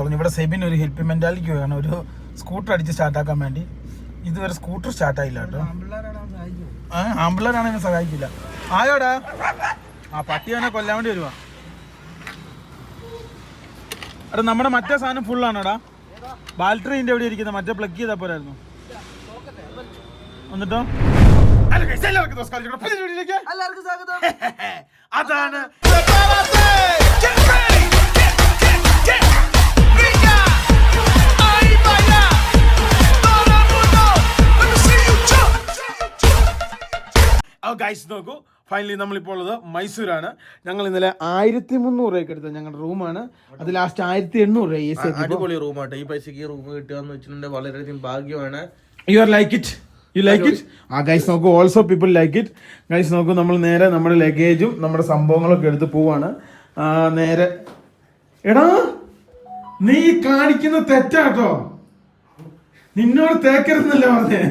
പറഞ്ഞു ഇവിടെ സെബിൻ ഒരു ഹെൽപ്പ് മെന്റാലിറ്റി വേണം, ഒരു സ്കൂട്ടർ അടിച്ച് സ്റ്റാർട്ടാക്കാൻ വേണ്ടി. ഇതുവരെ സ്കൂട്ടർ സ്റ്റാർട്ടായില്ല കേട്ടോ. ആമ്പിള്ളേരാണെങ്കിൽ സഹായിക്കില്ല. ആയോടാ ആ പട്ടിയാനെ കൊല്ലാൻ വേണ്ടി വരുവാ. എടാ നമ്മുടെ മറ്റേ സാധനം ഫുള്ളാണോടാ? ബാറ്ററിന്റെ എവിടെ ഇരിക്കുന്നത്? മറ്റേ പ്ലഗ് ചെയ്താൽ പോരായിരുന്നു. എന്നിട്ടോ അതാണ് ഗൈസ് നോക്കൂ, ഫൈനലി നമ്മളിപ്പോൾ ഉള്ളത് മൈസൂരാണ്. ഞങ്ങൾ ഇന്നലെ 1300 രൂപയ്ക്ക് എടുത്തത് ഞങ്ങളുടെ റൂമാണ്. അത് ലാസ്റ്റ് 1800 രൂപ. അടിപൊളി റൂമാട്ടോ. ഈ പൈസക്ക് ഈ റൂം കിട്ടുകയെന്ന് വെച്ചിട്ടുണ്ടെങ്കിൽ വളരെയധികം ഭാഗ്യമാണ്. You are like it, you like it. ആ ഗൈസ് നോക്കൂ, also people like it. Guys നോക്കൂ, നമ്മൾ നേരെ നമ്മുടെ ലഗേജും നമ്മുടെ സംഭവങ്ങളൊക്കെ എടുത്ത് പോവാണ്. നേരെ എടാ നീ കാണിക്കുന്ന തെറ്റാട്ടോ, നിന്നോട് തേക്കരുന്നല്ലേ പറഞ്ഞേ.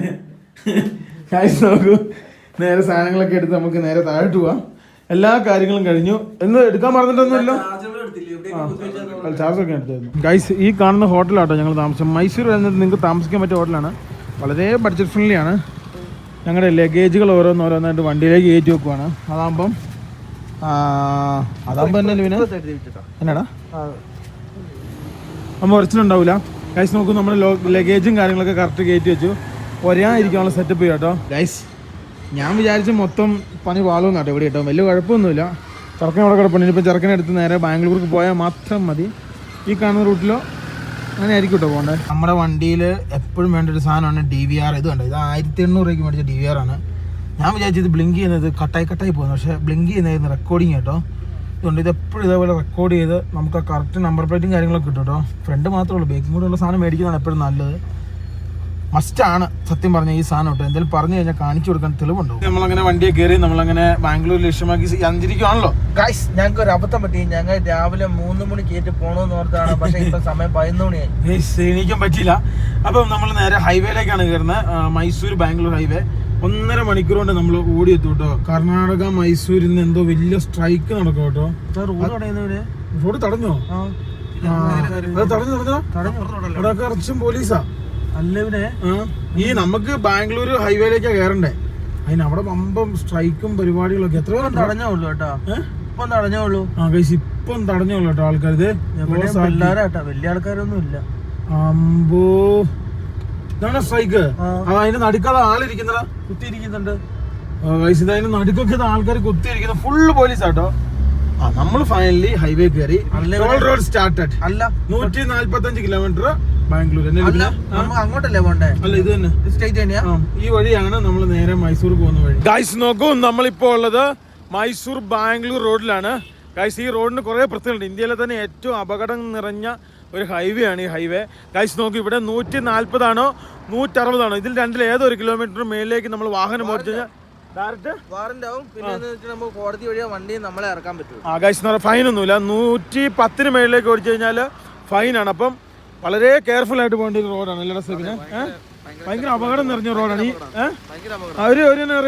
ഗൈസ് നോക്കൂ, നേരെ സാധനങ്ങളൊക്കെ എടുത്ത് നമുക്ക് നേരെ താഴോട്ട് പോവാം. എല്ലാ കാര്യങ്ങളും കഴിഞ്ഞു. എന്ന് എടുക്കാൻ മറന്നിട്ടൊന്നുമല്ലോ. ചാർജൊക്കെ എടുത്തായിരുന്നു. ഗൈസ് ഈ കാണുന്ന ഹോട്ടലാട്ടോ ഞങ്ങൾ താമസം. മൈസൂർ എന്നിട്ട് നിങ്ങൾക്ക് താമസിക്കാൻ പറ്റിയ ഹോട്ടലാണ്. വളരെ ബഡ്ജറ്റ് ഫ്രണ്ട്ലി ആണ്. ഞങ്ങളുടെ ലഗേജുകൾ ഓരോന്നോരോന്നായിട്ട് വണ്ടിയിലേക്ക് കയറ്റി വെക്കുവാണ്. അതാകുമ്പം തന്നെ പിന്നെ എന്നാടാ നമ്മൾ ഉറച്ചിട്ടുണ്ടാവില്ല. ഗൈസ് നോക്കൂ, നമ്മുടെ ലഗേജും കാര്യങ്ങളൊക്കെ കറക്റ്റ് കയറ്റി വെച്ചു. ഒരായിരിക്കാനുള്ള സെറ്റപ്പ് ചെയ്യാം കേട്ടോ. ഗൈസ് ഞാൻ വിചാരിച്ച മൊത്തം പണി പാളുമെന്ന് കേട്ടോ ഇവിടെ കേട്ടോ. വലിയ കുഴപ്പമൊന്നുമില്ല. ചെറുക്കൻ അവിടെ കിടപ്പുണ്ട്. ഇനിയിപ്പോൾ ചെറുക്കനെ എടുത്ത് നേരെ ബാംഗ്ലൂർക്ക് പോയാൽ മാത്രം മതി. ഈ കാണുന്ന റൂട്ടിലോ അങ്ങനെ ആയിരിക്കും കേട്ടോ പോകേണ്ടത്. നമ്മുടെ വണ്ടിയിൽ എപ്പോഴും വേണ്ട ഒരു സാധനമാണ് DVR. ഇത് കണ്ടോ, ഇത് 1800 രൂപയ്ക്ക് മേടിച്ച DVR ആണ്. ഞാൻ വിചാരിച്ചു ഇത് ബ്ലിങ്ക് ചെയ്യുന്നത് കട്ടായി പോകുന്നു, പക്ഷേ ബ്ലിങ്ക് ചെയ്യുന്നതായിരുന്നു റെക്കോർഡിങ് കേട്ടോ. ഇതുകൊണ്ട് ഇത് എപ്പോഴും ഇതേപോലെ റെക്കോർഡ് ചെയ്ത് നമുക്ക് ആ കറക്റ്റ് നമ്പർ പ്ലേറ്റും കാര്യങ്ങളൊക്കെ കിട്ടും കേട്ടോ. ഫ്രണ്ട് മാത്രമേ ഉള്ളൂ, ബേക്കും കൂടെ ഉള്ള സാധനം മേടിക്കുന്നതാണ് എപ്പോഴും നല്ലത്. മസ്റ്റാണ് സത്യം പറഞ്ഞ ഈ സാധനം കേട്ടോ. എന്തെങ്കിലും പറഞ്ഞു കഴിഞ്ഞാൽ കാണിച്ചു കൊടുക്കാൻ തെളിവുണ്ടോ. നമ്മളങ്ങനെ വണ്ടിയെ കയറി നമ്മളങ്ങനെ ബാംഗ്ലൂർ ലക്ഷ്യമാക്കി സഞ്ചരിക്കുകയാണല്ലോ. ഗൈസ് ഞങ്ങൾക്ക് ഒരു അബദ്ധം പറ്റി. ഞങ്ങൾ രാവിലെ 3 മണിക്ക് കയറ്റി പോകണമെന്ന് ഓർത്താണ്, പക്ഷേ ഇപ്പം സമയം 11 മണിയായി. എണീക്കാൻ പറ്റിയില്ല. അപ്പം നമ്മൾ നേരെ ഹൈവേയിലേക്കാണ് കയറുന്നത്. മൈസൂർ ബാംഗ്ലൂർ ഹൈവേ 1.5 മണിക്കൂർ കൊണ്ട് നമ്മൾ ഓടിയെത്തു കേട്ടോ. കർണാടക മൈസൂരിൽ നിന്ന് എന്തോ വലിയ സ്ട്രൈക്ക് നടക്കും കേട്ടോ. റോഡ് തടഞ്ഞോ? തടഞ്ഞോ കുറച്ചും പോലീസാ അല്ലേ ഇവിടെ. ഈ നമുക്ക് ബാംഗ്ലൂർ ഹൈവേയിലേക്കാ കയറണ്ടേ. അതിന് അവിടെ വമ്പം സ്ട്രൈക്കും പരിപാടികളൊക്കെ. എത്രയോ തടഞ്ഞോളൂ കേട്ടോ. ഇപ്പം തടഞ്ഞോളൂ. ആ ഗൈസ് ഇപ്പം തടഞ്ഞോളൂ കേട്ടോ ആൾക്കാർ. ഇത് പിള്ളേരാട്ടോ, വലിയ ആൾക്കാരൊന്നും ഇല്ല. അമ്പോ ഇതാണ് സ്ട്രൈക്ക്. അതിന്റെ നടുക്കാതെ ആളിരിക്കുന്നതാ, കുത്തിയിരിക്കുന്നുണ്ട്. ഗൈസ് ഇത് അതിന്റെ നടുക്കൊക്കെ ആൾക്കാർ കുത്തിയിരിക്കുന്നത് ഫുള്ള് പോലീസാട്ടോ. നമ്മൾ ഫൈനലി ഹൈവേ കയറി. Road started. അല്ല 145 കിലോമീറ്റർ ബാംഗ്ലൂർ. അങ്ങോട്ടല്ലേ പോണ്ടേ? അല്ല ഇത് തന്നെ സ്ട്രൈറ്റ് തന്നെയാ. ഈ വഴിയാണ് നമ്മൾ നേരെ മൈസൂർ പോകുന്ന വഴി. ഗൈസ് നോക്കൂ, നമ്മളിപ്പോ ഉള്ളത് മൈസൂർ ബാംഗ്ലൂർ റോഡിലാണ്. ഗൈസ് ഈ റോഡിന് കുറെ പ്രത്യേകതയുണ്ട്. ഇന്ത്യയിലെ തന്നെ ഏറ്റവും അപകടം നിറഞ്ഞ ഒരു ഹൈവേ ആണ് ഈ ഹൈവേ. ഗൈസ് നോക്കൂ, ഇവിടെ 140 ആണോ 160 ആണോ ഇതിൽ രണ്ടിൽ ഏതൊരു കിലോമീറ്റർ മേളിലേക്ക് നമ്മൾ വാഹനം ഓടിച്ചു കഴിഞ്ഞാൽ കോടതി വഴിയാ വണ്ടി നമ്മളെ ഇറക്കാൻ പറ്റും. ഫൈൻ ഒന്നുമില്ല. 110 മേളിലേക്ക് ഓടിച്ചു കഴിഞ്ഞാൽ ഫൈനാണ്. അപ്പം വളരെ കെയർഫുൾ ആയിട്ട് പോകേണ്ട ഒരു റോഡാണ് അല്ലേ സെബിന്? ഭയങ്കര അപകടം നിറഞ്ഞ റോഡാണ് ഈ.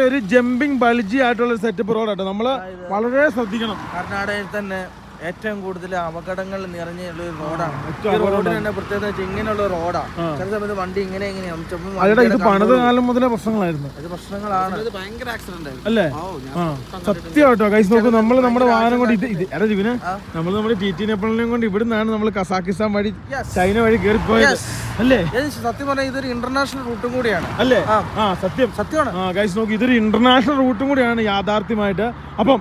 ഒരു ജമ്പിങ് ബൾജി ആയിട്ടുള്ള സെറ്റപ്പ് റോഡാട്ടോ. നമ്മള് വളരെ ശ്രദ്ധിക്കണം. കർണാടകയിൽ തന്നെ ഏറ്റവും കൂടുതൽ അപകടങ്ങൾ നിറഞ്ഞുള്ള ഒരു റോഡാണ്. റോഡിന് തന്നെ പ്രത്യേകത ഇങ്ങനെയുള്ള റോഡാണ്. ചില സമയത്ത് വണ്ടി ഇത് പണിത കാലം മുതലേ പ്രശ്നങ്ങളായിരുന്നു. ഇത് പ്രശ്നങ്ങളാണ്, ഭയങ്കര ആക്സിഡന്റ് അല്ലേ? സത്യമായിട്ടോ ഗൈസ് നോക്കൂ, നമ്മൾ നമ്മുടെ വാഹനം കൊണ്ട് എടാ ജീവന് നമ്മൾ നമ്മുടെ TT നെപ്പോളിനെയും കൊണ്ട് ഇവിടുന്നാണ് നമ്മൾ കസാക്കിസ്ഥാൻ വഴി ചൈന വഴി കയറി പോയത് അല്ലേ? സത്യം പറഞ്ഞാൽ ഇതൊരു ഇന്റർനാഷണൽ റൂട്ടും കൂടിയാണ് അല്ലേ? സത്യമാണ് ഗൈസ് നോക്കൂ, ഇതൊരു ഇന്റർനാഷണൽ റൂട്ടും കൂടിയാണ് യാഥാർത്ഥ്യമായിട്ട്. അപ്പം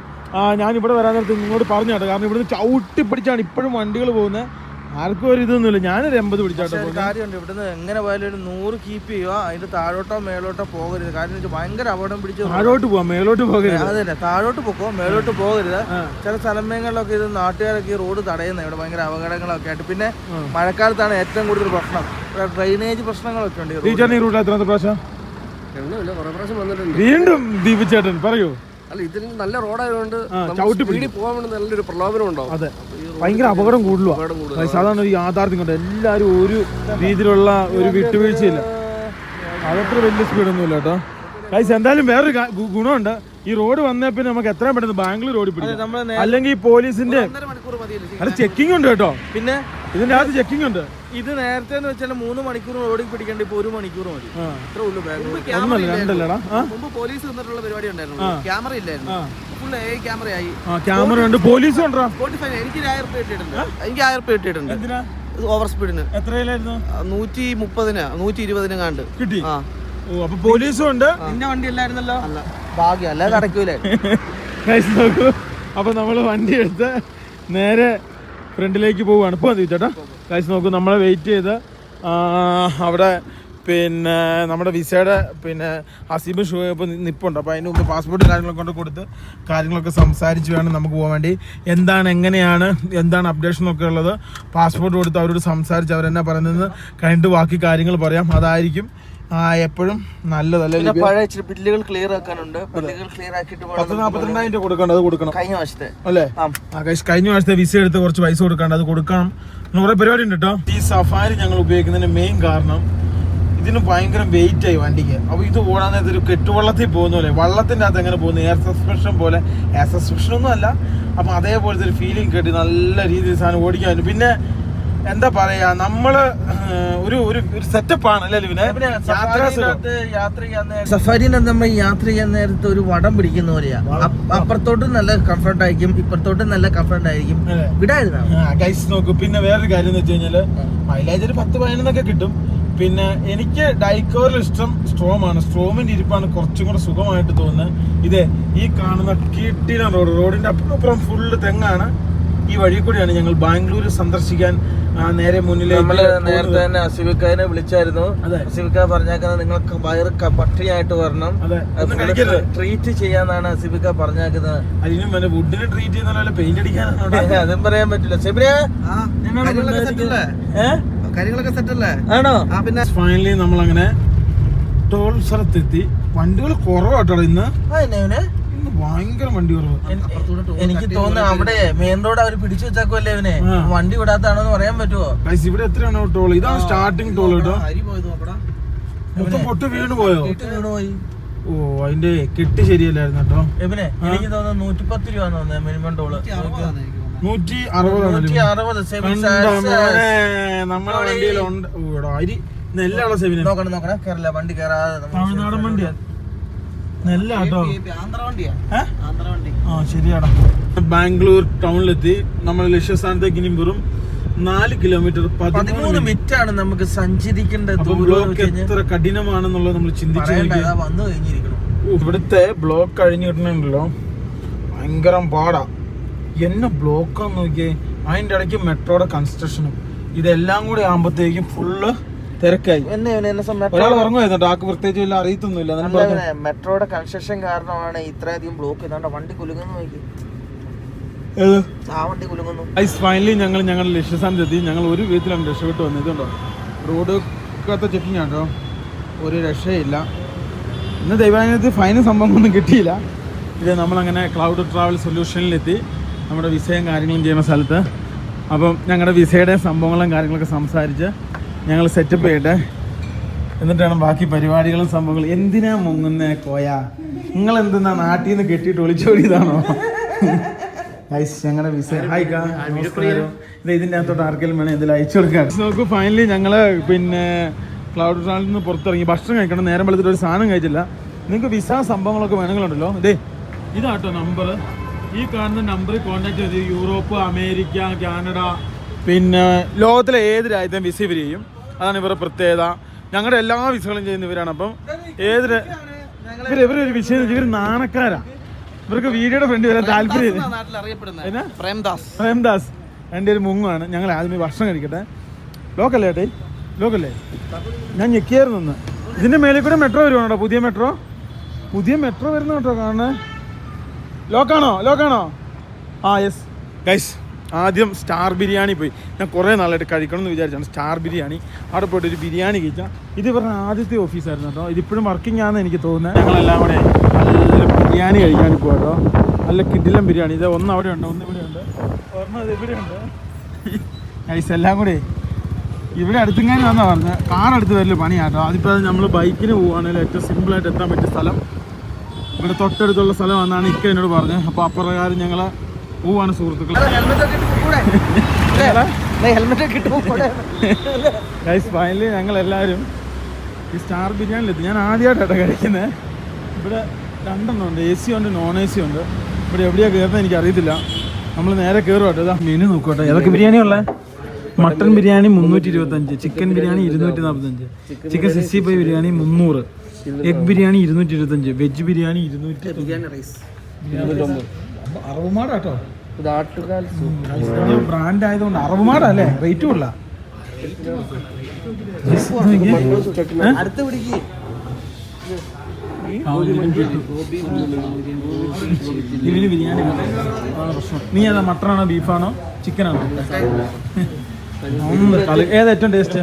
ഞാനിവിടെ വരാൻ നേരത്തെ നിങ്ങളോട് പറഞ്ഞു കേട്ടോ. കാരണം ഇവിടുന്ന് ചവിട്ടി പിടിച്ചാണ് ഇപ്പോഴും വണ്ടികൾ പോകുന്നത്. ആർക്കും ഒരു ഇതൊന്നുമില്ല. ഞാനൊരു 80 പിടിച്ചാട്ടോ. കാര്യമുണ്ട്, ഇവിടുന്ന് എങ്ങനെ പോയാലും ഒരു 100 കീപ്പ് ചെയ്യുക. അതിന്റെ താഴോട്ടോ മേലോട്ടോ പോകരുത്. കാരണം ഭയങ്കര അപകടം പിടിച്ച് താഴോട്ട് പോവാം, മേലോട്ട് പോകരുത്. അതന്നെ, താഴോട്ട് പോക്കോ, മേലോട്ട് പോകരുത്. ചില സ്ഥലങ്ങളിലൊക്കെ ഇത് നാട്ടുകാരൊക്കെ ഈ റോഡ് തടയുന്നത് ഇവിടെ ഭയങ്കര അപകടങ്ങളൊക്കെ ആയിട്ട്. പിന്നെ മഴക്കാലത്താണ് ഏറ്റവും കൂടുതൽ പ്രശ്നം. ഡ്രെയിനേജ് പ്രശ്നങ്ങളൊക്കെ ഉണ്ട്. ഈ റൂട്ടിൽ എത്ര പ്രാവശ്യം വീണ്ടും ദീപിച്ചേട്ടൻ പറയൂ? അല്ല, ഇതിന് നല്ല റോഡായതുകൊണ്ട് പോകാൻ വേണ്ടി നല്ലൊരു പ്രലോഭനം ഉണ്ടാവും. അതെ, ഭയങ്കര അപകടം കൂടുതലാണ്. സാധാരണ ഒരു യാഥാർത്ഥ്യം കൊണ്ട് എല്ലാവരും ഒരു രീതിയിലുള്ള ഒരു വിട്ടുവീഴ്ചയില്ല. അതത്ര വലിയ സ്പീഡൊന്നുമില്ല കേട്ടോ. ഗൈസ് എന്തായാലും വേറൊരു ഗുണമുണ്ട്. ഈ റോഡ് വന്നേ പിന്നെ നമുക്ക് എത്രയും പെട്ടെന്ന് ബാംഗ്ലൂർ റോഡിൽ പിടിക്കാം. അല്ലെങ്കിൽ ഈ പോലീസിന്റെ അത് ചെക്കിംഗ് ഉണ്ട് കേട്ടോ. പിന്നെ ഇതിന്റെ അകത്ത് ചെക്കിംഗ് ഉണ്ട്. ഇത് നേരത്തെ എന്ന് വെച്ചാൽ 3 മണിക്കൂർ റോഡിൽ പിടിക്കേണ്ട ഇപ്പൊ 1 മണിക്കൂർ മതി. ഇത്ര ഉള്ളു ബാംഗ്ലൂർ. മുമ്പ് പോലീസ് വന്നിട്ടുള്ള പരിപാടി ഉണ്ടായിരുന്നു. ക്യാമറ ഇല്ലായിരുന്നു. Full AI ക്യാമറയായി. ക്യാമറ ഉണ്ട്, പോലീസും ഉണ്ടോ. എനിക്ക് 1000 രൂപ കിട്ടിയിട്ടുണ്ട്. എനിക്ക് 1000 രൂപ കിട്ടിയിട്ടുണ്ട്. ഓവർ സ്പീഡിന്. എത്രയിലായിരുന്നു? 130 120 കണ്ട് കിട്ടി. ഓ, അപ്പൊ പോലീസും ഉണ്ട്. നിന്റെ വണ്ടി അല്ലായിരുന്നല്ലോ. ഭാഗ്യം അല്ലാതെ നടക്കൂലേ. നോക്കൂ, അപ്പൊ നമ്മള് വണ്ടി എടുത്ത് നേരെ ഫ്രണ്ടിലേക്ക് പോവുകയാണ്. ഇപ്പോൾ മതി ചേട്ടാ. കാശ് നോക്കൂ, നമ്മളെ വെയിറ്റ് ചെയ്ത് അവിടെ പിന്നെ നമ്മുടെ വിസയുടെ പിന്നെ ഹസീബ് ഷോ ഇപ്പോൾ നിപ്പുണ്ട്. അപ്പോൾ അതിന് മുമ്പ് പാസ്പോർട്ട് കാര്യങ്ങളൊക്കെ കൊണ്ട് കൊടുത്ത് കാര്യങ്ങളൊക്കെ സംസാരിച്ച് വേണം നമുക്ക് പോകാൻ വേണ്ടി. എന്താണ് അപ്ഡേഷനൊക്കെ ഉള്ളത്, പാസ്പോർട്ട് കൊടുത്ത് അവരോട് സംസാരിച്ച് അവരെന്നാ പറയുന്നത് കഴിഞ്ഞിട്ട് ബാക്കി കാര്യങ്ങൾ പറയാം. അതായിരിക്കും എപ്പോഴും നല്ലതല്ലേ. പഴയ ബില്ലുകൾ ക്ലിയർ ആക്കാനുണ്ട്. ബില്ലുകൾ ക്ലിയർ ആക്കിയിട്ട് 42,000 രൂപ കൊടുക്കണ്ട, അത് കൊടുക്കണം. കഴിഞ്ഞ വർഷത്തെ അല്ലേ? കഴിഞ്ഞ വർഷത്തെ വിസ എടുത്ത് കുറച്ച് പൈസ കൊടുക്കാണ്ട്, അത് കൊടുക്കണം. കുറെ പരിപാടി ഉണ്ട് കേട്ടോ. ഈ സഫാരി ഞങ്ങൾ ഉപയോഗിക്കുന്നതിന്റെ മെയിൻ കാരണം ഇതിന് ഭയങ്കര വെയിറ്റ് ആയി വണ്ടിക്ക്. അപ്പോൾ ഇത് ഓടാൻ നേരത്തെ ഒരു കെട്ടുവള്ളത്തിൽ പോകുന്ന പോലെ, വള്ളത്തിൻ്റെ അകത്ത് എങ്ങനെ പോകുന്നു, എയർ സസ്പെൻഷൻ പോലെ. എയർ സസ്പെൻഷൻ ഒന്നും അല്ല, അപ്പം അതേപോലത്തെ ഒരു ഫീലിംഗ് കേട്ടി നല്ല രീതിയിൽ സാധനം ഓടിക്കാൻ. പിന്നെ എന്താ പറയാ, നമ്മള് ഒരു സെറ്റപ്പാണ് അല്ലേ ലിവിനെ. സഫാരിന്റെ നമ്മൾ യാത്ര ചെയ്യാൻ നേരത്തെ ഒരു വടം പിടിക്കുന്ന പോലെയാ. അപ്പുറത്തോട്ടും നല്ല കംഫർട്ട് ആയിരിക്കും, ഇപ്പുറത്തോട്ടും നല്ല കംഫർട്ട് ആയിരിക്കും. ഗൈസ് നോക്കൂ, പിന്നെ വേറൊരു കാര്യം എന്ന് വെച്ച് കഴിഞ്ഞാല് മൈലേജ് ഒരു 10-11 കിട്ടും. പിന്നെ എനിക്ക് ഡൈക്കോറിൽ ഇഷ്ടം സ്ട്രോമാണ്. സ്ട്രോമിന്റെ ഇരിപ്പാണ് കുറച്ചും കൂടെ സുഖമായിട്ട് തോന്നുന്നത്. ഇതേ ഈ കാണുന്ന കീട്ടില റോഡിന്റെ അപ്പുറം ഫുള്ള് തെങ്ങാണ്. ഈ വഴി കൂടിയാണ് ഞങ്ങൾ ബാംഗ്ലൂർ സന്ദർശിക്കാൻ നേരെ മുന്നിലേക്ക്. നമ്മള് നേരത്തെ തന്നെ അസിഫിക്കാനെ വിളിച്ചായിരുന്നു. അസിഫിക്ക പറഞ്ഞേക്കുന്നത് നിങ്ങൾക്ക് വയറ് പട്ടിണിയായിട്ട് വരണം, ട്രീറ്റ് ചെയ്യാന്നാണ് അസിഫിക്ക പറഞ്ഞേക്കുന്നത്. അതിനും വുഡിന് ട്രീറ്റ് ചെയ്യുന്ന പെയിന്റ് അടിക്കാനാണ്. അതും പറയാൻ പറ്റില്ല. സെബിയ കാര്യങ്ങളൊക്കെ സെറ്റ് അല്ലേ? ആണോ? പിന്നെ ഫൈനലി നമ്മളങ്ങനെ ടോൾ സ്ഥലത്തെത്തി. വണ്ടികൾ കുറവാട്ടോ ഇന്ന്, ഭയങ്കര വണ്ടി കുറവ്. എനിക്ക് തോന്നുന്നു അവിടെ മെയിൻ റോഡ് അവർ പിടിച്ചു വെച്ചാക്കുമല്ലേ ഇവനെ, വണ്ടി വിടാത്താണോന്ന് പറയാൻ പറ്റുമോ? ഇവിടെ എത്രയാണോ ടോൾ? ഇതാണ് സ്റ്റാർട്ടിങ് ടോൾ കേട്ടോ. പൊട്ട് വീണ് പോയോ? ഓ, അതിന്റെ കെട്ട് ശരിയല്ലായിരുന്നു കേട്ടോ. ഇവനെ എനിക്ക് തോന്നുന്നു 110 രൂപ തോന്നുന്നത് മിനിമം ടോള്. 160 നമ്മുടെ വണ്ടിയിലുണ്ട്. നെല്ലാണ് സെവിന്. നോക്കണം കേരള വണ്ടി കയറാതെ. തമിഴ്നാടൻ വണ്ടിയാ, നെല്ലാട്ടോ. ശരിയാടാ. ബാംഗ്ലൂർ ടൗണിലെത്തി. നമ്മൾ ലക്ഷ്യസ്ഥാനത്തേക്ക് ഇനി വെറും 4 കിലോമീറ്റർ 13 മിനിറ്റാണ് നമുക്ക് സഞ്ചരിക്കേണ്ടത്. ബ്ലോക്ക് എത്ര കഠിനമാണെന്നുള്ളത് നമ്മൾ ചിന്തിച്ചു. ഇവിടുത്തെ ബ്ലോക്ക് കഴിഞ്ഞു കിട്ടണുണ്ടല്ലോ, ഭയങ്കര പാടാ. എന്നെ ബ്ലോക്കാന്ന് നോക്കിയേ. അതിന്റെ ഇടയ്ക്ക് മെട്രോയുടെ കൺസ്ട്രക്ഷനും ഇതെല്ലാം കൂടി ആകുമ്പോഴത്തേക്കും ഫുള്ള് തിരക്കായി. ഒരാൾ ഉറങ്ങുമായിരുന്നു. ആക്ക് പ്രത്യേകിച്ച് വല്ല അറിയത്തൊന്നുമില്ല. മെട്രോയുടെ കൺസ്ട്രക്ഷൻ കാരണമാണ് ഇത്രയധികം ബ്ലോക്ക്. ഇതാണ്ട് വണ്ടി കുലുങ്ങുന്നു നോക്കി. ആ വണ്ടി കുലുങ്ങുന്നു. ഫൈനലി ഞങ്ങൾ ലക്ഷ്യസ്ഥാനത്തെത്തി. ഞങ്ങൾ ഒരു വിധത്തിലാണ് രക്ഷപ്പെട്ട് വന്നത്. ഇതുണ്ടോ റോഡൊക്കെ ചെക്കിങ് ആട്ടോ, ഒരു രക്ഷയില്ല. ഇന്ന് ദൈവാനുഗ്രഹത്തിൽ ഫൈനും സംഭവമൊന്നും കിട്ടിയില്ല. ഇത് നമ്മളങ്ങനെ ക്ലൗഡ് ട്രാവൽ സൊല്യൂഷനിലെത്തി, നമ്മുടെ വിസയും കാര്യങ്ങളും ചെയ്യുന്ന സ്ഥലത്ത്. അപ്പം ഞങ്ങളുടെ വിസയുടെ സംഭവങ്ങളും കാര്യങ്ങളൊക്കെ സംസാരിച്ച് ഞങ്ങൾ സെറ്റപ്പ് ചെയ്യട്ടെ. എന്നിട്ട് വേണം ബാക്കി പരിപാടികളും സംഭവങ്ങളും. എന്തിനാ മുങ്ങുന്നേ കോയ? നിങ്ങൾ എന്തെന്നാ നാട്ടിൽ നിന്ന് കെട്ടിയിട്ട് ഒളിച്ചോടിയതാണോ? ഞങ്ങളുടെ വിസ ഇത് ഇതിൻ്റെ അകത്തോട്ട് ആർക്കെങ്കിലും വേണം ഇതിൽ അയച്ചു കൊടുക്കാൻ. നോക്കൂ, ഫൈനലി ഞങ്ങള് പിന്നെ ക്ലൗഡ് ട്രാവലിൽ നിന്ന് പുറത്തിറങ്ങി. ഭക്ഷണം കഴിക്കണം. നേരം വെളുത്തിട്ട് ഒരു സാധനം കഴിച്ചില്ല. നിങ്ങൾക്ക് വിസ സംഭവങ്ങളൊക്കെ വേണമെങ്കിലുണ്ടല്ലോ, ഇതാട്ടോ നമ്പർ. ഈ കാണുന്ന നമ്പറിൽ കോൺടാക്ട് ചെയ്ത് യൂറോപ്പ്, അമേരിക്ക, കാനഡ, പിന്നെ ലോകത്തിലെ ഏത് രാജ്യത്തെയും വിസ ഇവർ ചെയ്യും. അതാണ് ഇവരുടെ പ്രത്യേകത. ഞങ്ങളുടെ എല്ലാ വിസകളും ചെയ്യുന്ന ഇവരാണ്. അപ്പം ഇവരൊരു വിഷയം, ഇവർ നാണക്കാരാ. ഇവർക്ക് വീഡിയോയുടെ ഫ്രണ്ട് വരാൻ താല്പര്യം. പ്രേംദാസ് എൻ്റെ ഒരു മുങ്ങാണ്. ഞങ്ങൾ ആദ്യമേ ഭക്ഷണം കഴിക്കട്ടെ. ലോക്കല്ലേ ഏട്ടേ? ലോക്കല്ലേ? ഞാൻ ഞെക്കിയായിരുന്നു ഒന്ന്. ഇതിൻ്റെ മേലെ കൂടെ മെട്രോ വരുവാണോ? പുതിയ മെട്രോ വരുന്ന കേട്ടോ. കാണണേ. ലോക്കാണോ? Yes guys. ആദ്യം സ്റ്റാർ ബിരിയാണി പോയി. ഞാൻ കുറേ നാളായിട്ട് കഴിക്കണം എന്ന് വിചാരിച്ചാണ് സ്റ്റാർ ബിരിയാണി. അവിടെ പോയിട്ട് ഒരു ബിരിയാണി കഴിച്ചാൽ. ഇത് ഇവരുടെ ആദ്യത്തെ ഓഫീസായിരുന്നു കേട്ടോ. ഇതിപ്പോഴും വർക്കിംഗ് ആണെന്ന് എനിക്ക് തോന്നുന്നത്. ഞങ്ങളെല്ലാം കൂടെ നല്ല ബിരിയാണി കഴിക്കാൻ പോകും കേട്ടോ. നല്ല കിടിലം ബിരിയാണി. ഇത് ഒന്ന് അവിടെ ഉണ്ട്, ഒന്ന് ഇവിടെ ഉണ്ട്, ഒരെണ്ണം ഇത് ഇവിടെ ഉണ്ട്. ഗൈസ് എല്ലാം കൂടെ ഇവിടെ അടുത്തെങ്ങാനും വന്നാ പറഞ്ഞത്. കാർ അടുത്ത് വരല് പണിയാട്ടോ. അതിപ്പോൾ നമ്മൾ ബൈക്കിന് പോവുകയാണെങ്കിൽ ഏറ്റവും സിമ്പിളായിട്ട് എത്താൻ പറ്റിയ സ്ഥലം ഇവിടെ തൊട്ടടുത്തുള്ള സ്ഥലമാണെന്നാണ് ഇക്ക എന്നോട് പറഞ്ഞത്. അപ്പോൾ അപ്രകാരം ഞങ്ങൾ പോവാണ് സുഹൃത്തുക്കൾ. ഗൈസ് ഫൈനലി ഞങ്ങളെല്ലാവരും ഈ സ്റ്റാർ ബിരിയാണിയിലെത്തി. ഞാൻ ആദ്യമായിട്ടാണ് കഴിക്കുന്നത്. ഇവിടെ 2 ഉണ്ട്, AC ഉണ്ട്, നോൺ AC ഉണ്ട്. ഇവിടെ എവിടെയാണ് കയറുന്നത് എനിക്കറിയത്തില്ല. നമ്മൾ നേരെ കയറുവാട്ടോ. ഇതാ മെനു നോക്കട്ടെ. ഏതൊക്കെ ബിരിയാണിയുള്ളത്? Mutton biryani 325, chicken biryani 245, chicken 65 biryani 300, egg biryani 225, veg biryani 200. അറവുമാടാട്ടോ, ബ്രാൻഡ് ആയതുകൊണ്ട് അറവുമാടല്ലേ, റേറ്റും ഉള്ള. ഇതിന് ബിരിയാണി പ്രശ്നം. നീ ഏതാ, മട്ടണാണോ ബീഫാണോ ചിക്കനാണോ? ഏതാ ഏറ്റവും ടേസ്റ്റ്?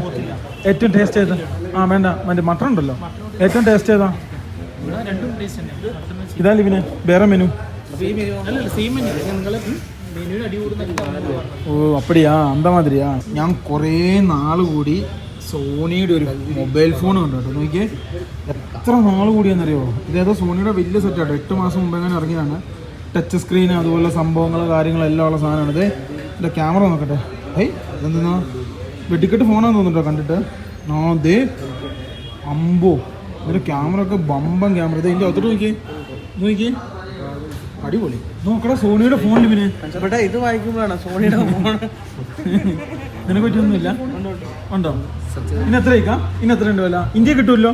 ഏറ്റവും ടേസ്റ്റ് ഏതാ? വേണ്ട, മറ്റേ മട്ടൺ ഉണ്ടല്ലോ. ഏറ്റവും ടേസ്റ്റ് ഏതാ? ഇതാ ലിവിന് വേറെ മെനു. ഓ അപ്പടിയാ, അന്ത മാതിരിയാ. ഞാൻ കുറേ നാൾ കൂടി സോണിയുടെ ഒരു മൊബൈൽ ഫോൺ ഉണ്ട് കേട്ടോ. നോക്കിയേ, എത്ര നാൾ കൂടിയാണെന്നറിയോ? ഇതേതോ സോണിയുടെ വലിയ സെറ്റാട്ടോ. 8 മാസം മുമ്പ് എങ്ങനെ ഇറങ്ങിയതാണ്. ടച്ച് സ്ക്രീൻ അതുപോലെ സംഭവങ്ങൾ കാര്യങ്ങളെല്ലാം ഉള്ള സാധനമാണ്. ഇത് എൻ്റെ ക്യാമറ നോക്കട്ടെ. ഇതെന്താ വെടിക്കെട്ട് ഫോണാന്ന് തോന്നുന്നുണ്ടോ കണ്ടിട്ട്? ദേ അമ്പോ, ഇതിൻ്റെ ക്യാമറ ഒക്കെ ബമ്പം ക്യാമറ. ഇത് ഇതിൻ്റെ അകത്തോട്ട് നോക്കിയേ, അടിപൊളി. നോക്കടാ സോണിയുടെ ഫോണിൽ. പിന്നെ ഇത് വായിക്കുമ്പോഴാണ് സോണിയുടെ ഫോൺ. നിനക്ക് പറ്റിയൊന്നുമില്ല? ഉണ്ടോ? ഇന്ന് എത്രയ്ക്കാ? ഇന്ന് എത്ര ഉണ്ട് വില? ഇന്ത്യ കിട്ടുമല്ലോ.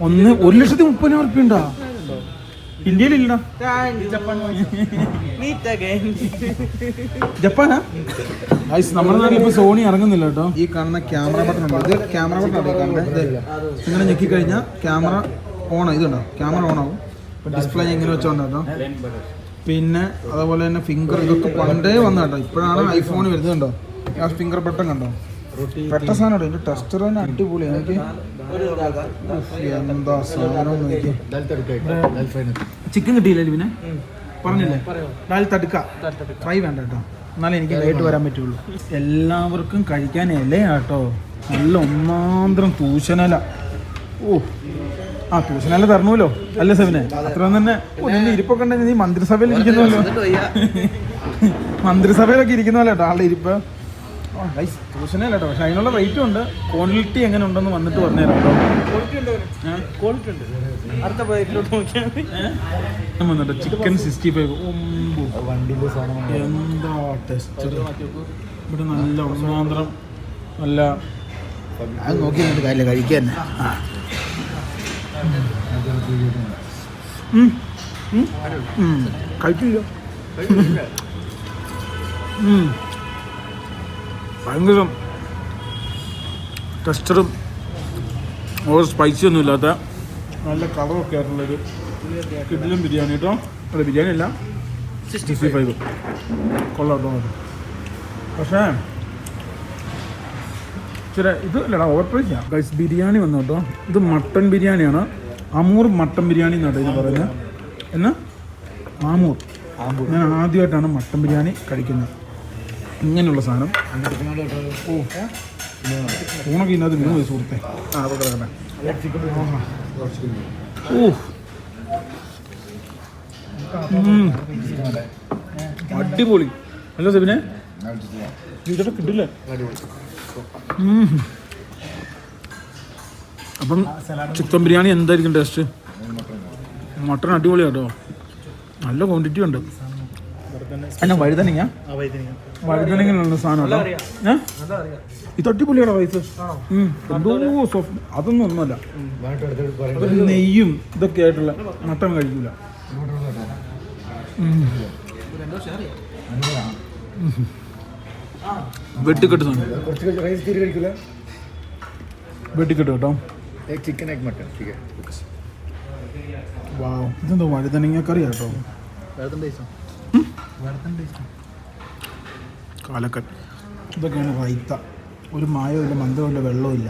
1,30,000 ഉറുപ്പ്യ ഉണ്ടോ? ഇന്ത്യയിലില്ല. ജപ്പാനാ? നമ്മുടെ നാട്ടിൽ ഇപ്പോൾ സോണി ഇറങ്ങുന്നില്ല കേട്ടോ. ഈ കാണുന്ന ക്യാമറ ബട്ടൺ ഉണ്ട്. ഇത് ക്യാമറ ബട്ടൺ ആണ് കാണുന്നത്. ഇങ്ങനെ ഞെക്കിക്കഴിഞ്ഞാൽ ക്യാമറ ഓൺ. ഇതുണ്ടോ, ക്യാമറ ഓൺ ആവും. ഡിസ്പ്ലേ ഇങ്ങനെ വെച്ചോണ്ട് കേട്ടോ. പിന്നെ അതുപോലെ തന്നെ ഫിംഗർ, ഇതൊക്കെ പണ്ടേ വന്ന കേട്ടോ. ഇപ്പോഴാണ് ഐഫോൺ വരുന്നത്. കണ്ടോ ആ ഫിംഗർ ബട്ടൺ കണ്ടോ? പെട്ട സാധനം. ഇതിൻ്റെ ടെസ്റ്റർ തന്നെ അടിപൊളി. എനിക്ക് എന്താ സാധനം നോക്കി. ചിക്കൻ കിട്ടിയില്ലേ പിന്നെ? പറഞ്ഞില്ലേ ഡാൽ തടുക്ക ഫ്രൈ വേണ്ട കേട്ടോ, എന്നാലേ എനിക്ക് ലൈറ്റ് വരാൻ പറ്റുള്ളൂ. എല്ലാവർക്കും കഴിക്കാൻ ഇലയാട്ടോ. നല്ല ഒന്നാന്തരം തൂശനല. ഓ തൂശനല തരണമല്ലോ അല്ലേ സെവിനെ? അത്ര തന്നെ നിന്റെ ഇരിപ്പൊക്കെ ഉണ്ടെങ്കിൽ നീ മന്ത്രിസഭയിൽ ഇരിക്കുന്നല്ലോ. മന്ത്രിസഭയിലൊക്കെ ഇരിക്കുന്നല്ലോ കേട്ടോ ആളുടെ ഇരിപ്പ്. ട്യൂഷനല്ല കേട്ടോ. പക്ഷെ അതിനുള്ള റേറ്റും ഉണ്ട്. ക്വാണ്ടിറ്റി എങ്ങനെ ഉണ്ടെന്ന് വന്നിട്ട് പറഞ്ഞുതരാം കേട്ടോ. വന്നിട്ട് ചിക്കൻ 65 എന്താ ടെസ്റ്റ്. ഇവിടെ നല്ല ഒന്നാന്തരം നല്ല. അത് നോക്കി കാര്യമില്ല, കഴിക്കാൻ തന്നെ. കഴിക്കില്ല. ഭയങ്കര ടെസ്റ്ററും ഓവർ സ്പൈസി ഒന്നും ഇല്ലാത്ത നല്ല കളറൊക്കെ ആയിട്ടുള്ളൊരു കിഡിലും ബിരിയാണി കേട്ടോ. അല്ല ബിരിയാണി അല്ല, 65 കൊള്ളാം കേട്ടോ. പക്ഷേ ഇച്ചിരി ഇത് അല്ലടാ, ഓവർ പ്രൈസാണ് ഗൈസ്. ബിരിയാണി വന്നു കേട്ടോ. ഇത് മട്ടൺ ബിരിയാണിയാണ്. അമൂർ മട്ടൺ ബിരിയാണി എന്നാണ് ഇത് പറയുന്നത്. എന്നാ ആമൂർ. ഞാൻ ആദ്യമായിട്ടാണ് മട്ടൺ ബിരിയാണി കഴിക്കുന്നത്. ഇങ്ങനെയുള്ള സാധനം. ഊണൊക്കെ ഇതിനകത്ത് വീണ് പോയി സുഹൃത്തെ. അടിപൊളി അല്ല സെബിനെ? ഇതൊക്കെ കിട്ടില്ലേ? അപ്പം ചിക്കൻ ബിരിയാണി എന്തായിരിക്കും ടേസ്റ്റ്? മട്ടൺ അടിപൊളിയാട്ടോ, നല്ല ക്വാണ്ടിറ്റി ഉണ്ട്. എന്നാ വഴുതനങ്ങ? വഴുതനങ്ങനുള്ള സാധനം ഇത് അടിപൊളിയാണോ പൈസ? എന്തോ സോഫ്റ്റ്. അതൊന്നും ഒന്നുമല്ല, നെയ്യും ഇതൊക്കെ ആയിട്ടുള്ള മട്ടൺ കഴിക്കൂല. വെട്ടിക്കെട്ട് സാധനം, വെട്ടിക്കെട്ട് കേട്ടോ. Chicken egg mutton. വാവ്, ഇതെന്തോ വഴുതനങ്ങ കറി കേട്ടോ. കാലക്കട്ട്. ഇതൊക്കെയാണ് റൈത്ത. ഒരു മായവും ഇല്ല, മന്ദവും ഇല്ല, വെള്ളവും ഇല്ല.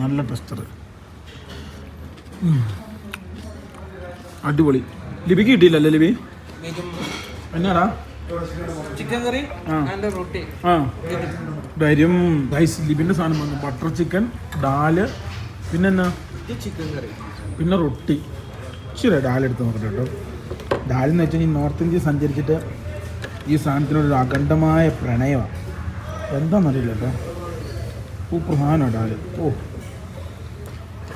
നല്ല ടെസ്റ്റർ, അടിപൊളി. ലിബിക്ക് കിട്ടിയില്ലല്ലേ ലിബി? എന്നാടാ? ചിക്കൻ കറി റൊട്ടി. ധൈര്യം റൈസ്. ലിബിൻ്റെ സാധനം വന്നു. ബട്ടർ ചിക്കൻ, ദാല്, പിന്നെന്നാ ചിക്കൻ കറി, പിന്നെ റൊട്ടി. ഇച്ചിരി ഡാലെടുത്ത് നോക്കട്ടെ കേട്ടോ. ഡാലെന്ന് വെച്ചാൽ ഈ നോർത്ത് ഇന്ത്യ സഞ്ചരിച്ചിട്ട് ഈ സാധനത്തിനൊരു അഖണ്ഡമായ പ്രണയമാണ്. എന്താണെന്നറിയില്ല കേട്ടോ. സൂപ്പർ സാധനമാണ് ഡാല്. ഓ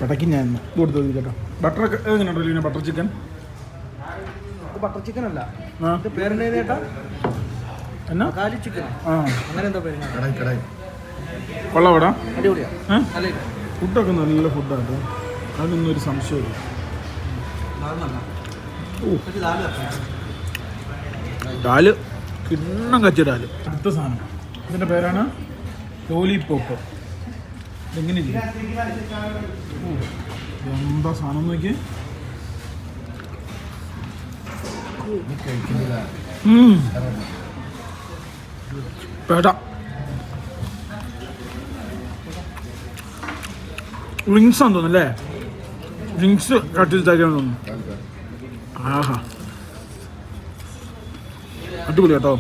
ഇടയ്ക്ക് ഞാൻ ഇത് കൊടുത്തത് കേട്ടോ. ബട്ടറൊക്കെ എങ്ങനെയുണ്ടല്ലോ ഇതിനെ ബട്ടർ ചിക്കൻ? ബട്ടർ ചിക്കൻ അല്ല, ആ ഇത് പേരെന്താ ചേട്ടാ? എന്നാ കാലി ചിക്കൻ ആ അങ്ങനെ എന്താ പേര്? കൊള്ളാവടാ. അടിപൊളിയാണ്. ഫുഡൊക്കെ നല്ല ഫുഡാണ് കേട്ടോ. അതിനൊന്നും ഒരു സംശയമില്ല. ഡാല് കിണ്ണം കച്ച ഡാല്. അടുത്ത സാധനം ഇതിൻ്റെ പേരാണ് ലോലിപോപ്പ്. ഇതെങ്ങനെ എന്താ സാധനം നോക്കി. പേട വിങ്സ് ആണെന്ന് തോന്നുന്നല്ലേ? വിങ്സ് കട്ട് ചെയ്തിട്ടാക്കിയാണെന്ന് തോന്നുന്നു. ആഹാ അടിപൊളി കേട്ടോ.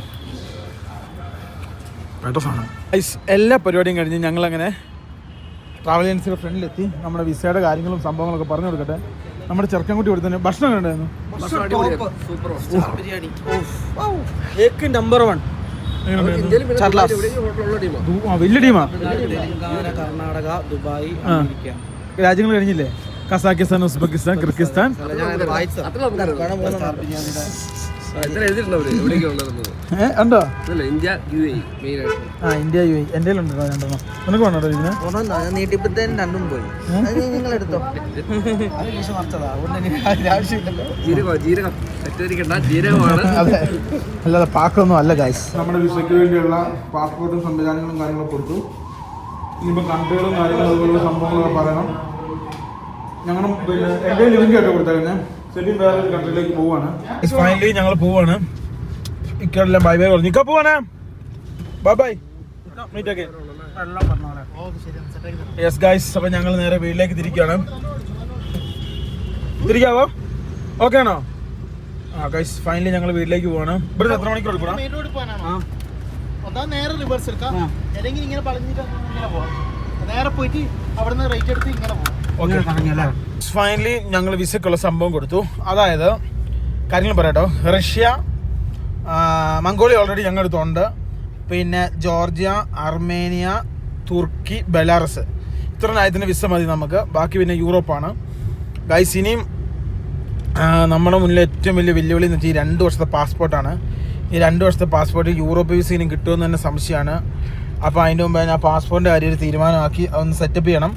പേട്ട സാധനം. എല്ലാ പരിപാടിയും കഴിഞ്ഞ് ഞങ്ങളങ്ങനെ ട്രാവൽ ഏജൻസിയുടെ ഫ്രണ്ടിലെത്തി. നമ്മുടെ വിസയുടെ കാര്യങ്ങളും സംഭവങ്ങളൊക്കെ പറഞ്ഞു കൊടുക്കട്ടെ. നമ്മുടെ ചെറുക്കൻകുട്ടി ഇവിടെ തന്നെ ഭക്ഷണം ഉണ്ടായിരുന്നു. നമ്പർ 1 വലിയ ടീമാ. കർണാടക, ദുബായ്, രാജ്യങ്ങൾ കഴിഞ്ഞില്ലേ? Kazakhstan, Uzbekistan, Kyrgyzstan. ഉണ്ടോ? India U A. India U A എൻ്റെ ഉണ്ടോ? രണ്ടെണ്ണം നിനക്ക് വേണോ ഇതിന്? നീട്ടിപ്പത്തേനും രണ്ടും പോയി. നിങ്ങൾ എടുത്തോ. അതെ, അല്ലാതെ പാക്കൊന്നും അല്ല ഗൈസ്. നമ്മുടെ വിസയ്ക്ക് വേണ്ടിയുള്ള പാസ്പോർട്ടും സംവിധാനങ്ങളും കാര്യങ്ങളൊക്കെ കൊടുത്തു. ഇനിയിപ്പോൾ കൺട്രികളും കാര്യങ്ങളും അതുപോലുള്ള സംഭവങ്ങളൊക്കെ പറയണം. ഞങ്ങളും പിന്നെ എൻ്റെ ലിവിംഗ് ആയിട്ട് കൊടുത്തേക്കുന്നത്. സെലിം വേറൊരു കൺട്രിയിലേക്ക് പോവാണ്. ഫൈനലി ഞങ്ങൾ പോവാണ്. ഇക്കെല്ലാം ബൈ ബൈ പറഞ്ഞു. ഇക്ക പോവാണ്. Bye bye. യെസ് ഗൈസ്, അപ്പം ഞങ്ങൾ നേരെ വീട്ടിലേക്ക് തിരിക്കുകയാണ്. തിരിക്കാവോ? ഓക്കെ ആണോ? ആ ഗൈസ്, ഫൈനലി ഞങ്ങൾ വീട്ടിലേക്ക് പോവാണ്. ഇവിടെ എത്ര മണിക്കൂർ എടുക്കണം? നേരെ റിവേഴ്സ് എടുക്കാം, അല്ലെങ്കിൽ ഇങ്ങനെ പറഞ്ഞിട്ട് ഇങ്ങനെ പോവാം. നേരെ പോയിട്ട് അവിടെ നിന്ന് റേറ്റ് എടുത്ത് ഇങ്ങനെ പോകാം. ഫൈനലി ഞങ്ങൾ വിസയ്ക്കുള്ള സംഭവം കൊടുത്തു. അതായത് കാര്യങ്ങൾ പറയാട്ടോ. റഷ്യ, മംഗോളിയ ഓൾറെഡി ഞങ്ങളുടെ അടുത്തുണ്ട്. പിന്നെ ജോർജിയ, അർമേനിയ, തുർക്കി, ബെലാറസ്. ഇത്ര രാജ്യത്തിന് വിസ മതി നമുക്ക്. ബാക്കി പിന്നെ യൂറോപ്പാണ് ഗൈസ്. ഇനിയും നമ്മുടെ മുന്നിൽ ഏറ്റവും വലിയ വെല്ലുവിളി എന്ന് വെച്ചാൽ ഈ 2 വർഷത്തെ പാസ്പോർട്ടാണ്. ഈ 2 വർഷത്തെ പാസ്പോർട്ട് യൂറോപ്പ് വിസ ഇനിയും കിട്ടുമെന്ന് തന്നെ സംശയമാണ്. അപ്പോൾ അതിൻ്റെ മുമ്പ് ഞാൻ പാസ്പോർട്ടിൻ്റെ കാര്യം ഒരു തീരുമാനമാക്കി അതൊന്ന് സെറ്റപ്പ് ചെയ്യണം.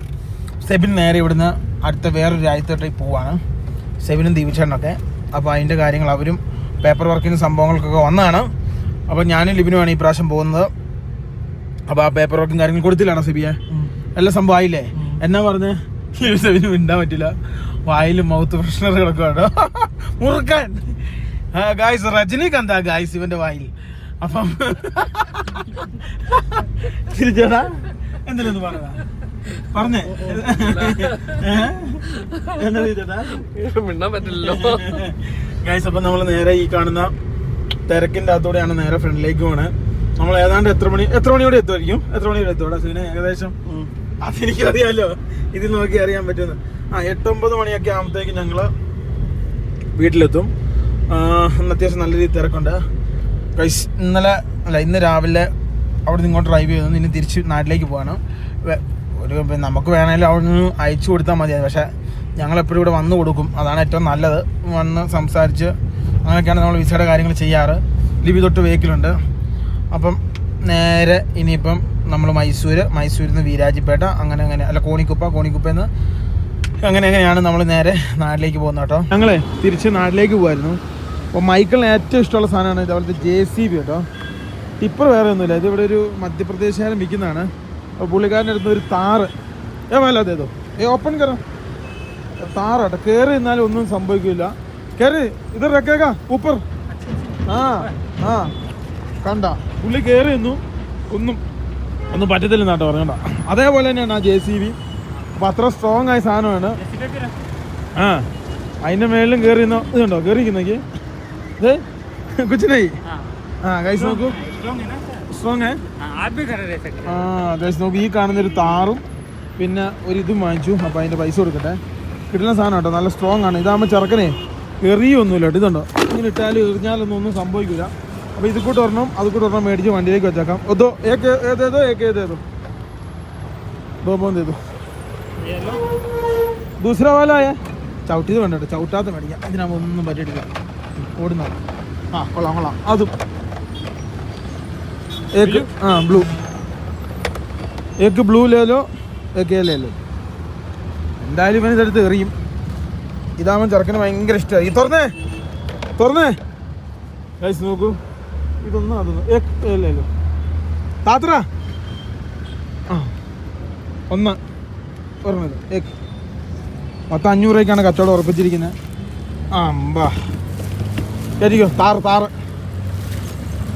സെബിൻ നേരെ ഇവിടുന്ന് അടുത്ത വേറൊരു രാജ്യത്തോട്ട് പോവാണ്. സെബിനും ദീപിച്ചേട്ടനൊക്കെ. അപ്പോൾ അതിൻ്റെ കാര്യങ്ങൾ അവരും പേപ്പർ വർക്കിനും സംഭവങ്ങൾക്കൊക്കെ വന്നതാണ്. അപ്പോൾ ഞാനും ലിബിനുമാണ് ഈ പ്രാവശ്യം പോകുന്നത്. അപ്പോൾ ആ പേപ്പർ വർക്കും കാര്യങ്ങൾ കൊടുത്തില്ലാണോ സെബിയെ? എല്ലാ സംഭവം ആയില്ലേ? എന്നാ പറഞ്ഞ് സെബിന് മിണ്ടാൻ പറ്റില്ല. വായിൽ മൗത്ത് ഫ്രഷ്നർ കിടക്കുകയാണ് മുറുക്കാൻ. ഗായ്സ് രജനീകാന്താ ഗായ്സ് ഇവൻ്റെ വായിൽ. അപ്പം തിരിച്ചേടാ എന്തെങ്കിലും പറഞ്ഞതാ പറഞ്ഞേ മിണ്ടാൻ പറ്റില്ലല്ലോ ഗൈസ്. അപ്പം നമ്മൾ നേരെ ഈ കാണുന്ന തിരക്കിൻ്റെ അകത്തൂടെയാണ് നേരെ ഫ്രണ്ടിലേക്ക് പോണേ. നമ്മൾ ഏതാണ്ട് എത്ര മണിയോടെ എത്തുമായിരിക്കും? എത്ര മണിയോടെ എത്തും സീനെ ഏകദേശം? അതെനിക്കറിയാമല്ലോ, ഇതിൽ നോക്കി അറിയാൻ പറ്റുമെന്ന്. 8-9 മണിയൊക്കെ ആകുമ്പോഴത്തേക്ക് ഞങ്ങൾ വീട്ടിലെത്തും. ഇന്ന് അത്യാവശ്യം നല്ല രീതിയിൽ തിരക്കുണ്ട് ഗൈസ്. ഇന്ന് രാവിലെ അവിടെ നിന്ന് ഇങ്ങോട്ട് ഡ്രൈവ് ചെയ്തു. ഇനി തിരിച്ച് നാട്ടിലേക്ക് പോവാണ്. ഒരു നമുക്ക് വേണമെങ്കിലും അവിടെ നിന്ന് അയച്ചു കൊടുത്താൽ മതി. പക്ഷേ ഞങ്ങളെപ്പോഴും ഇവിടെ വന്ന് കൊടുക്കും, അതാണ് ഏറ്റവും നല്ലത്. വന്ന് സംസാരിച്ച് അങ്ങനെയൊക്കെയാണ് നമ്മൾ വിസയുടെ കാര്യങ്ങൾ ചെയ്യാറ്. ലിബി തൊട്ട് വെഹിക്കിളുണ്ട്. അപ്പം നേരെ ഇനിയിപ്പം നമ്മൾ മൈസൂരിൽ നിന്ന് വീരാജിപ്പേട്ട, അങ്ങനെ അല്ല കോണിക്കുപ്പയിൽ നിന്ന് അങ്ങനെയാണ് നമ്മൾ നേരെ നാട്ടിലേക്ക് പോകുന്നത് കേട്ടോ. ഞങ്ങളെ തിരിച്ച് നാട്ടിലേക്ക് പോകുമായിരുന്നു. അപ്പോൾ മൈക്കിളിന് ഏറ്റവും ഇഷ്ടമുള്ള സാധനമാണ് ഇതേപോലത്തെ JCB കേട്ടോ. ടിപ്പർ വേറെ ഒന്നുമില്ല. ഇതിവിടെ ഒരു മധ്യപ്രദേശുകാരൻ വിൽക്കുന്നതാണ്. അപ്പോൾ പുള്ളിക്കാരൻ്റെ അടുത്ത് ഒരു താറ് വല്ല അതേതോ ഓപ്പൺ കയറാം. താറാട്ടോ. കയറി നിന്നാലും ഒന്നും സംഭവിക്കില്ല. കയറി ഇത് റക്കേക്കാ ഊപ്പർ. കണ്ട പുള്ളി കയറി നിന്നു, ഒന്നും പറ്റത്തില്ല നാട്ടോ പറഞ്ഞ. അതേപോലെ തന്നെയാണ് ആ JCB. അപ്പോൾ അത്ര സ്ട്രോങ് ആയ സാധനമാണ്. അതിൻ്റെ മേളിലും കയറി നിന്നോ. ഇതുണ്ടോ കയറിയിരിക്കുന്നേക്ക് ഇത് കുച്ചിനായി. ഗൈസ് നോക്കൂ, സ്ട്രോങ്. ഗൈസ് നോക്കൂ, ഈ കാണുന്നൊരു താറും പിന്നെ ഒരു ഇതും വാങ്ങിച്ചു. അപ്പോൾ അതിൻ്റെ പൈസ കൊടുക്കട്ടെ. കിട്ടുന്ന സാധനം കേട്ടോ, നല്ല സ്ട്രോങ് ആണ്. ഇതാകുമ്പോൾ ചെറുക്കനെ എറിയൊന്നുമില്ല കേട്ടോ. ഇതുണ്ടോ, ഇങ്ങനെ ഇട്ടാലും എറിഞ്ഞാലൊന്നും സംഭവിക്കില്ല. അപ്പോൾ ഇത് കൂട്ട് ഒരെണ്ണം അത് കൂട്ട് ഒരെണ്ണം മേടിച്ച് വണ്ടിയിലേക്ക് വെച്ചേക്കാം. ഒതോ ഏതേതോ ദോ ദൂസര വാലായ ചവിട്ടിയത് വേണ്ട കേട്ടോ, ചവിട്ടാത്ത മേടിക്കാം. ഇതിനാകുമ്പോൾ ഒന്നും പറ്റിയിട്ടില്ല, ഓടുന്ന. കൊള്ളാം. അതും ബ്ലൂ ബ്ലൂ ലേലോ ലേലോ. എന്തായാലും ഇവന് ഇതെടുത്ത് എറിയും. ഇതാകുമ്പോൾ ചെറുക്കന് ഭയങ്കര ഇഷ്ടമായി. തുറന്നേ ഗൈസ് നോക്കൂ, ഇതൊന്നും അതൊന്നും ലേലോ താത്ര. ഒരെണ്ണം ഏക് 500 രൂപയ്ക്കാണ് കച്ചവടം ഉറപ്പിച്ചിരിക്കുന്നത്. അമ്പാ കേട്ടോ.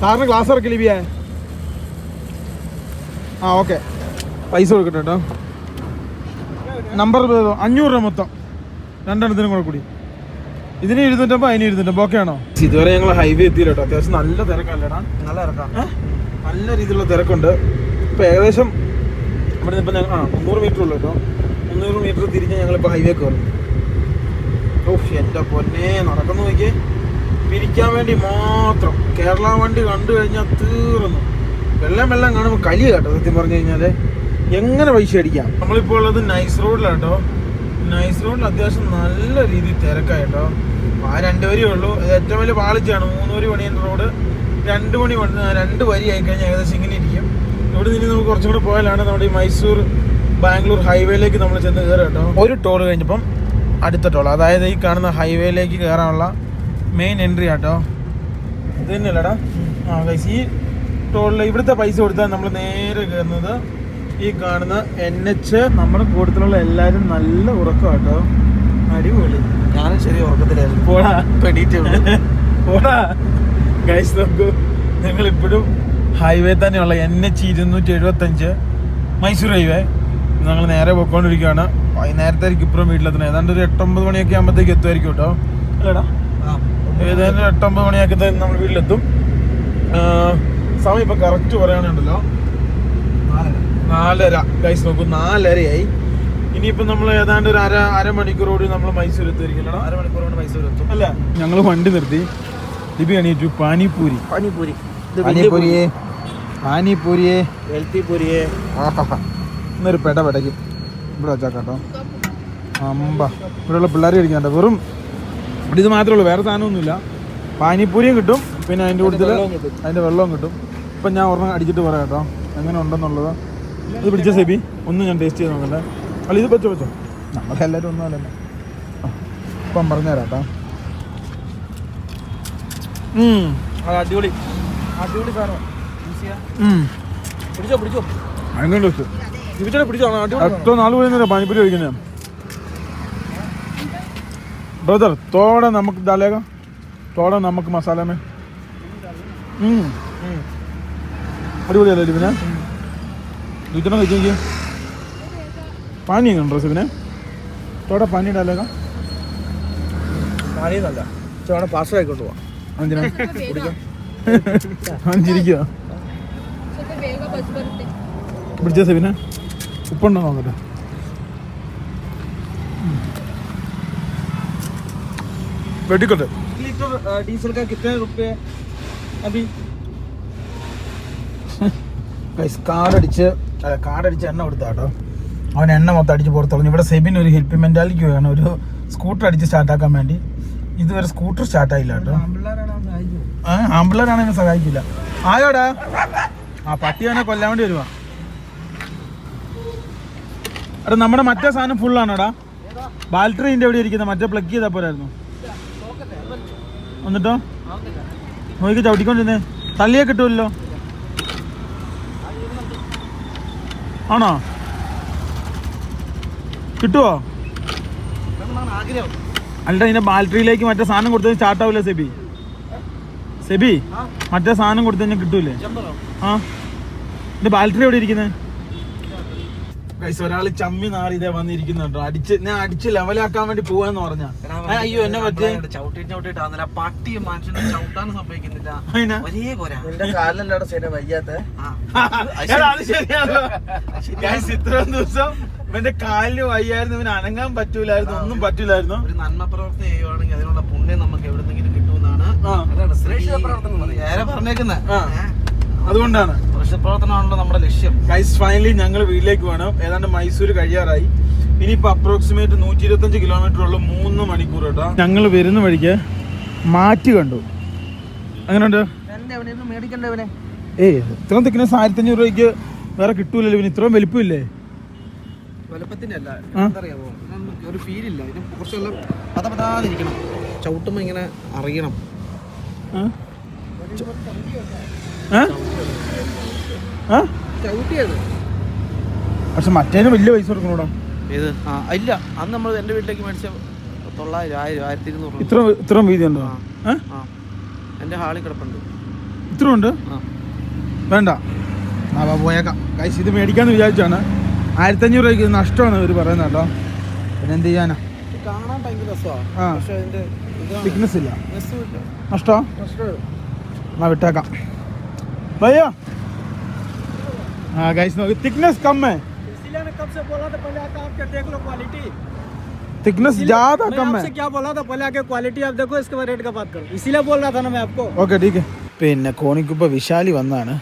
താറിന് ഗ്ലാസ് ഇറക്കി ലിബിയ. ഓക്കെ, പൈസ കൊടുക്കട്ടെ കേട്ടോ. നമ്പർ 500 രൂപ മൊത്തം, രണ്ടെണ്ണത്തിനും കൂടെ കൂടി. ഇതിന് 250, അതിന് 250. ഓക്കെ ആണോ? ഇതുവരെ ഞങ്ങൾ ഹൈവേ എത്തിയില്ല കേട്ടോ. അത്യാവശ്യം നല്ല തിരക്കല്ലേടാ, നല്ല തിരക്കാണ്, നല്ല രീതിയിലുള്ള തിരക്കുണ്ട്. ഇപ്പം ഏകദേശം ഇവിടെ നിന്ന് ഇപ്പം 300 മീറ്റർ ഉള്ളൂ കേട്ടോ. 300 മീറ്റർ തിരിഞ്ഞ് ഞങ്ങളിപ്പോൾ ഹൈവേ കയറും. എൻ്റെ പൊന്നെ നടക്കുന്നു നോക്കിയേ, പിരിക്കാൻ വേണ്ടി മാത്രം. കേരള വണ്ടി കണ്ടു കഴിഞ്ഞാൽ തീർന്നു. വെള്ളം കാണുമ്പോൾ കലി കേട്ടോ. സത്യം പറഞ്ഞു കഴിഞ്ഞാൽ എങ്ങനെ പൈസ അടിക്കാം. നമ്മളിപ്പോൾ ഉള്ളത് നൈസ് റോഡിലാണ് കേട്ടോ. നൈസ് റോഡിൽ അത്യാവശ്യം നല്ല രീതിയിൽ തിരക്കായിട്ടോ. 2 വരിയേ ഉള്ളൂ. ഇത് ഏറ്റവും വലിയ പാളിച്ചാണ്. 3 വരി പണിയുന്ന റോഡ് 2 വരി ആയിക്കഴിഞ്ഞാൽ ഏകദേശം ഇങ്ങനെ ഇരിക്കും. ഇവിടെ നിന്ന് നമുക്ക് കുറച്ചും കൂടെ പോയാലാണ് നമ്മുടെ ഈ മൈസൂർ ബാംഗ്ലൂർ ഹൈവേയിലേക്ക് നമ്മൾ ചെന്ന് കയറുക കേട്ടോ. ഒരു ടോൾ കഴിഞ്ഞപ്പം അടുത്ത ടോൾ, അതായത് ഈ കാണുന്ന ഹൈവേയിലേക്ക് കയറാനുള്ള മെയിൻ എൻട്രി ആട്ടോ. ഇത് തന്നെയല്ലടാ. ഗൈസ്, ഈ ടോളിൽ ഇവിടുത്തെ പൈസ കൊടുത്താൽ നമ്മൾ നേരെ കയറുന്നത് ഈ കാണുന്ന NH. നമ്മുടെ കൂട്ടത്തിലുള്ള എല്ലാവരും നല്ല ഉറക്കം കേട്ടോ, അടിപൊളി. ഞാനും ശരി ഉറക്കത്തിലായിരുന്നു. പോടാ ഗൈസ്, നോക്കൂ, ഞങ്ങളിപ്പോഴും ഹൈവേ തന്നെയുള്ള NH 275 മൈസൂർ ഹൈവേ. ഞങ്ങൾ നേരെ പോയിക്കൊണ്ടിരിക്കുകയാണ്. വൈകുന്നേരത്തായിരിക്കും ഇപ്പുറം വീട്ടിലെത്തണം. ഏതാണ്ട് ഒരു 8-9 മണിയൊക്കെ ആകുമ്പോഴത്തേക്ക് എത്തുമായിരിക്കും കേട്ടോ. അല്ലേടാ, ഏതാണ്ട് 8-9 മണിയൊക്കെ നമ്മൾ വീട്ടിലെത്തും. സമയം ഇപ്പം കറക്റ്റ് പറയുകയാണുണ്ടല്ലോ 4:30. ഗൈസ് നോക്കൂ, 4:30 ഇനിയിപ്പോൾ നമ്മൾ ഏതാണ്ട് ഒരു അരമണിക്കൂർ കൂടി നമ്മൾ മൈസൂർ എത്തുമായിരിക്കും. അരമണിക്കൂർ കൊണ്ട് മൈസൂർ എത്തും. അല്ല, ഞങ്ങൾ വണ്ടി നിർത്തി ലിബി എണീറ്റു. പാനിപൂരിയെ എന്നൊരു പെടയ്ക്കും ഇവിടെ വെച്ചാട്ടോ. ഇവിടെയുള്ള പിള്ളേർ കഴിക്കാണ്ട. വെറും ഇവിടെ ഇത് മാത്രമേ ഉള്ളൂ, വേറെ സാധനമൊന്നുമില്ല. പാനിപൂരിയും കിട്ടും, പിന്നെ അതിൻ്റെ കൂട്ടത്തിൽ അതിൻ്റെ വെള്ളവും കിട്ടും. ഇപ്പം ഞാൻ ഒരെണ്ണം അടിച്ചിട്ട് പറയാം കേട്ടോ എങ്ങനെ ഉണ്ടെന്നുള്ളത്. ഇത് പിടിച്ച സെബി ഒന്നും ഞാൻ ടേസ്റ്റ് ചെയ്ത് നോക്കണ്ടേ. അല്ല, ഇത് വെച്ചോ നമ്മളെല്ലാവരും ഒന്നും അല്ലല്ലോ. ഇപ്പം പറഞ്ഞുതരാം കേട്ടോ. അടിപൊളി സാധനം. പിടിച്ചോ ഭയങ്കര ടേസ്റ്റ്. എത്ര നാൾ പോയി പാനിപ്പൂരി കഴിക്കുന്നത് ബ്രദർ. തോടെ നമുക്ക് ഡാലേഗ, തോടെ നമുക്ക് മസാല മേ. അടിപൊളിയല്ലേ ലിബിനെ? ദൂച്ചണം കഴിച്ചു. പാനി ഉണ്ടോ സിബിനെ? തോടെ പാനി ഡാലേഗ. പാനിന്നല്ല, പാർസൽ ആയിക്കൊണ്ട് പോവാം. എന്തിനാ ചിരിക്കുക? പിടിച്ച സെബിനെ ഉപ്പുണ്ടോ നോക്കട്ടെ. വെട്ടിക്കോട്ടെ. लीटर डीजल का कितने रुपए अभी? കാർഡടിച്ച് എണ്ണ കൊടുത്താട്ടോ. അവൻ എണ്ണ മൊത്തം അടിച്ച് പുറത്തോളഞ്ഞു. ഇവിടെ സെബിന് ഒരു ഹെൽപ്പിംഗ് മെന്റാലിറ്റി വേണം, ഒരു സ്കൂട്ടർ അടിച്ച് സ്റ്റാർട്ടാക്കാൻ വേണ്ടി. ഇതുവരെ സ്കൂട്ടർ സ്റ്റാർട്ടായില്ല കേട്ടോ. ആമ്പിള്ളേരാണ് എന്നെ സഹായിക്കില്ല. ആയോടാ, പട്ടി അവനെ കൊല്ലാൻ വേണ്ടി വരുവാ. എടാ, നമ്മുടെ മറ്റേ സാധനം ഫുള്ളാണോടാ? ബാറ്ററിൻ്റെ എവിടെ ഇരിക്കുന്നത്? മറ്റേ പ്ലഗ് ചെയ്താൽ പോരായിരുന്നു. എന്നിട്ടോ നോക്കി ചവിട്ടിക്കൊണ്ടിരുന്നേ, തള്ളിയെ കിട്ടുമല്ലോ. ആണോ? കിട്ടുവോ? അല്ല, ഇതിന്റെ ബാറ്ററിയിലേക്ക് മറ്റേ സാധനം കൊടുത്തത് സ്റ്റാർട്ടാവില്ല സെബി. മറ്റേ സാധനം കൊടുത്തു കഴിഞ്ഞാൽ കിട്ടൂലേ? ഇതിന്റെ ബാറ്ററി എവിടെ ഇരിക്കുന്നത്? ഒരാള് ചമ്മി നാറി ഇതേ വന്നിരിക്കുന്നുണ്ടോ. ഞാൻ അടിച്ച് ലെവലാക്കാൻ വേണ്ടി പോവാന്ന് പറഞ്ഞ. അയ്യോ, എന്നെ പറ്റി ചവിട്ടിട്ടാ പട്ടി മനുഷ്യനെ ചവിട്ടാനും സംഭവിക്കുന്നില്ല. കാലിലല്ലാടെ ശരി വയ്യാത്ത. അത് ശരിയാണല്ലോ. ഇത്രയും ദിവസം ഇവന്റെ കാലിന് വയ്യായിരുന്നു, ഇവന് അനങ്ങാൻ പറ്റൂലായിരുന്നു, ഒന്നും പറ്റൂലായിരുന്നു. ഒരു നന്മ പ്രവർത്തി ചെയ്യുവാണെങ്കിൽ അതിനുള്ള പുണ്യം നമുക്ക് എവിടെന്നെങ്കിലും കിട്ടുമെന്നാണ് പറഞ്ഞേക്കുന്നത്. അതുകൊണ്ടാണ് പ്രവർത്തനമാണല്ലോ നമ്മുടെ ലക്ഷ്യം. ഗൈസ് ഫൈനലി ഞങ്ങൾ വീട്ടിലേക്ക് വേണം. ഏതാണ്ട് മൈസൂർ കഴിയാറായി. ഇനിയിപ്പോ അപ്രോക്സിമേറ്റ് 125 കിലോമീറ്റർ ഉള്ള 3 മണിക്കൂർ കേട്ടോ. ഞങ്ങൾ വരുന്ന വഴിക്ക് മാറ്റ് കണ്ടു. അങ്ങനെയുണ്ട്. ഏയ് ഇത്രയും തിക്നെസ് 1500 രൂപയ്ക്ക് വേറെ കിട്ടൂലല്ലോ. ഇവന് ഇത്രയും വലിപ്പമില്ലേ? വലുപ്പത്തിന്റെ അല്ല, എന്തറിയാമോ, ഒരു ഫീലില്ല. ഇതിന് കുറച്ചെല്ലാം പതാതിരിക്കണം, ചവിട്ടുമ്പോ ഇങ്ങനെ അറിയണം. ചവിട്ടിയത് പക്ഷെ മറ്റേന് വലിയ പൈസ കൊടുക്കണോടാ. ഇത് ഇല്ല, അന്ന് നമ്മൾ എന്റെ വീട്ടിലേക്ക് മേടിച്ച 900, 1000, 1200. ഇത്രയും വീതി ഉണ്ടോ? എന്റെ ഹാളിൽ കിടപ്പുണ്ട്. ഇത്ര ഉണ്ട്? വേണ്ട, പോയേക്കാം. ഗൈസ് ഇത് മേടിക്കാന്ന് വിചാരിച്ചാണ്. 1500 രൂപയ്ക്ക് നഷ്ടമാണ് ഇവർ പറയുന്നത് കേട്ടോ. പിന്നെ എന്ത് ചെയ്യാനാ? കാണാൻ ഭയങ്കര രസമാണ്, പക്ഷെ അതിന്റെ തിക്നെസ് ഇല്ല. നഷ്ടോ? എന്നാ വിട്ടേക്കാം. भैया हाँ गाइस नो थिकनेस कम है, इसीलिए मैं कब से बोला था पहले आके आप देख लो क्वालिटी. थिकनेस ज्यादा कम है. क्या बोला था पहले आके क्वालिटी आप देखो, इसके बाद रेट का बात करो. इसीलिए बोल रहा था ना मैं आपको. ഓക്കെ ठीक है. പിന്നെ കോണിക്കിപ്പോൾ വിശാലി വന്നാണ്.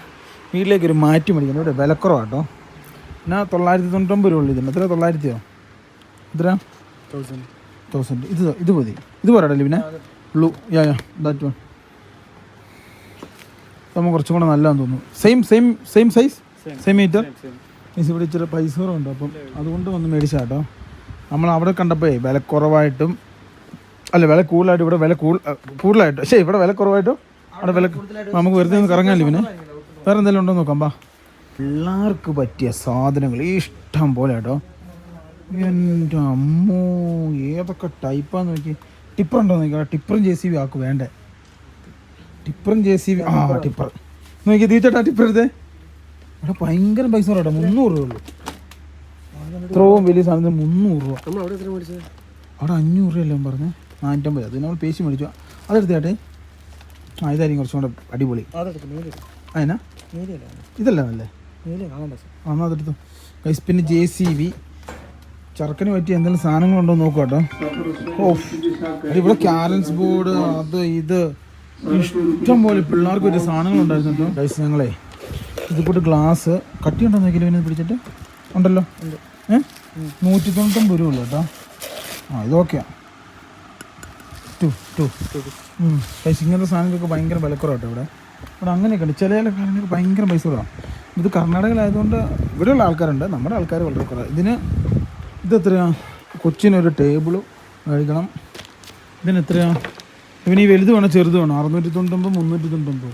വീട്ടിലേക്ക് ഒരു മാറ്റി മേടിക്കണം. ഇവിടെ വിലക്കുറവാട്ടോ. എന്നാ 999 രൂപ ഉള്ളു. ഇതിന് എത്ര? 900 എത്ര? 1000. ഇത് മതി. ഇത് പോരാടല്ലേ പിന്നെ ബ്ലൂ യാ ദാറ്റ് വൺ. നമ്മൾ കുറച്ചും കൂടെ നല്ലതാണെന്ന് തോന്നുന്നു. Same size same meter. Means ഇവിടെ ഇച്ചിരി പൈസ കുറവുണ്ട്, അപ്പം അതുകൊണ്ട് വന്ന് മേടിച്ചാൽ കേട്ടോ. നമ്മൾ അവിടെ കണ്ടപ്പോൾ വില കുറവായിട്ടും അല്ല വില കൂടുതലായിട്ടും ഇവിടെ വില കൂടുതലായിട്ടും പക്ഷേ ഇവിടെ വില കുറവായിട്ടും അവിടെ വില നമുക്ക് വെറുതെ ഒന്ന് കറങ്ങാമല്ലോ. പിന്നെ വേറെ എന്തെങ്കിലും ഉണ്ടോ നോക്കാം. ബാ, പിള്ളേർക്ക് പറ്റിയ സാധനങ്ങൾ ഇഷ്ടം പോലെ കേട്ടോ. എൻ്റെ അമ്മോ, ഏതൊക്കെ ടൈപ്പാന്ന് നോക്കി. ടിപ്പർ ഉണ്ടോ നോക്കിയാൽ ടിപ്പറും JCB ആക്ക് വേണ്ടേ. ടിപ്പറും JCB ടിപ്പർ നോക്കി തീറ്റട്ടാ. ടിപ്പർ എടുത്തേ. അവിടെ ഭയങ്കര പൈസ കേട്ടോ. 300 രൂപ ഉള്ളൂ. ഇത്രയും വലിയ സാധനത്തിന് 300 രൂപ. അവിടെ 500 രൂപയല്ലേ പറഞ്ഞേ? 450. അത് നമ്മൾ പേശി മേടിച്ചു. അതെടുത്തേട്ടെ. ഇതായിരിക്കും കുറച്ചും കൂടെ അടിപൊളി. അതിനാ ഇതല്ല നല്ലേ? എന്നാൽ അതെടുത്തു. ഗൈസ് പിന്നെ JCB ചർക്കന് പറ്റിയ എന്തെങ്കിലും സാധനങ്ങളുണ്ടോ നോക്കുക കേട്ടോ. ഇവിടെ ക്യാരൻസ് ബോർഡ് അത് ഇത് ഇഷ്ടം പോലെ പിള്ളേർക്ക് പറ്റിയ സാധനങ്ങളുണ്ടായിരുന്നു കേട്ടോ. ഗൈസ് ഞങ്ങളെ ഇതിപ്പോട്ട് ഗ്ലാസ് കട്ടിയുണ്ടോ നോക്കിയില്ല പിന്നെ പിടിച്ചിട്ട് ഉണ്ടല്ലോ. 199 രൂപ ഉള്ളു കേട്ടോ. ഇതൊക്കെയാണ് ഗൈസ്. ഇങ്ങനത്തെ സാധനങ്ങൾക്ക് ഭയങ്കര വിലക്കുറവാട്ടോ ഇവിടെ. അങ്ങനെയൊക്കെ ഉണ്ട്. ചില കാര്യങ്ങൾക്ക് ഭയങ്കര പൈസ കുറവാണ്. ഇത് കർണാടകയിലായതുകൊണ്ട് ഇവിടെയുള്ള ആൾക്കാരുണ്ട്, നമ്മുടെ ആൾക്കാർ വളരെ കുറവാണ്. ഇതെത്രയാണ്? കൊച്ചിനൊരു ടേബിള് കഴിക്കണം. ഇതിനെത്രയാണ്? ഇവന് ഈ വലുത് വേണം ചെറുത് വേണം? 699, 399.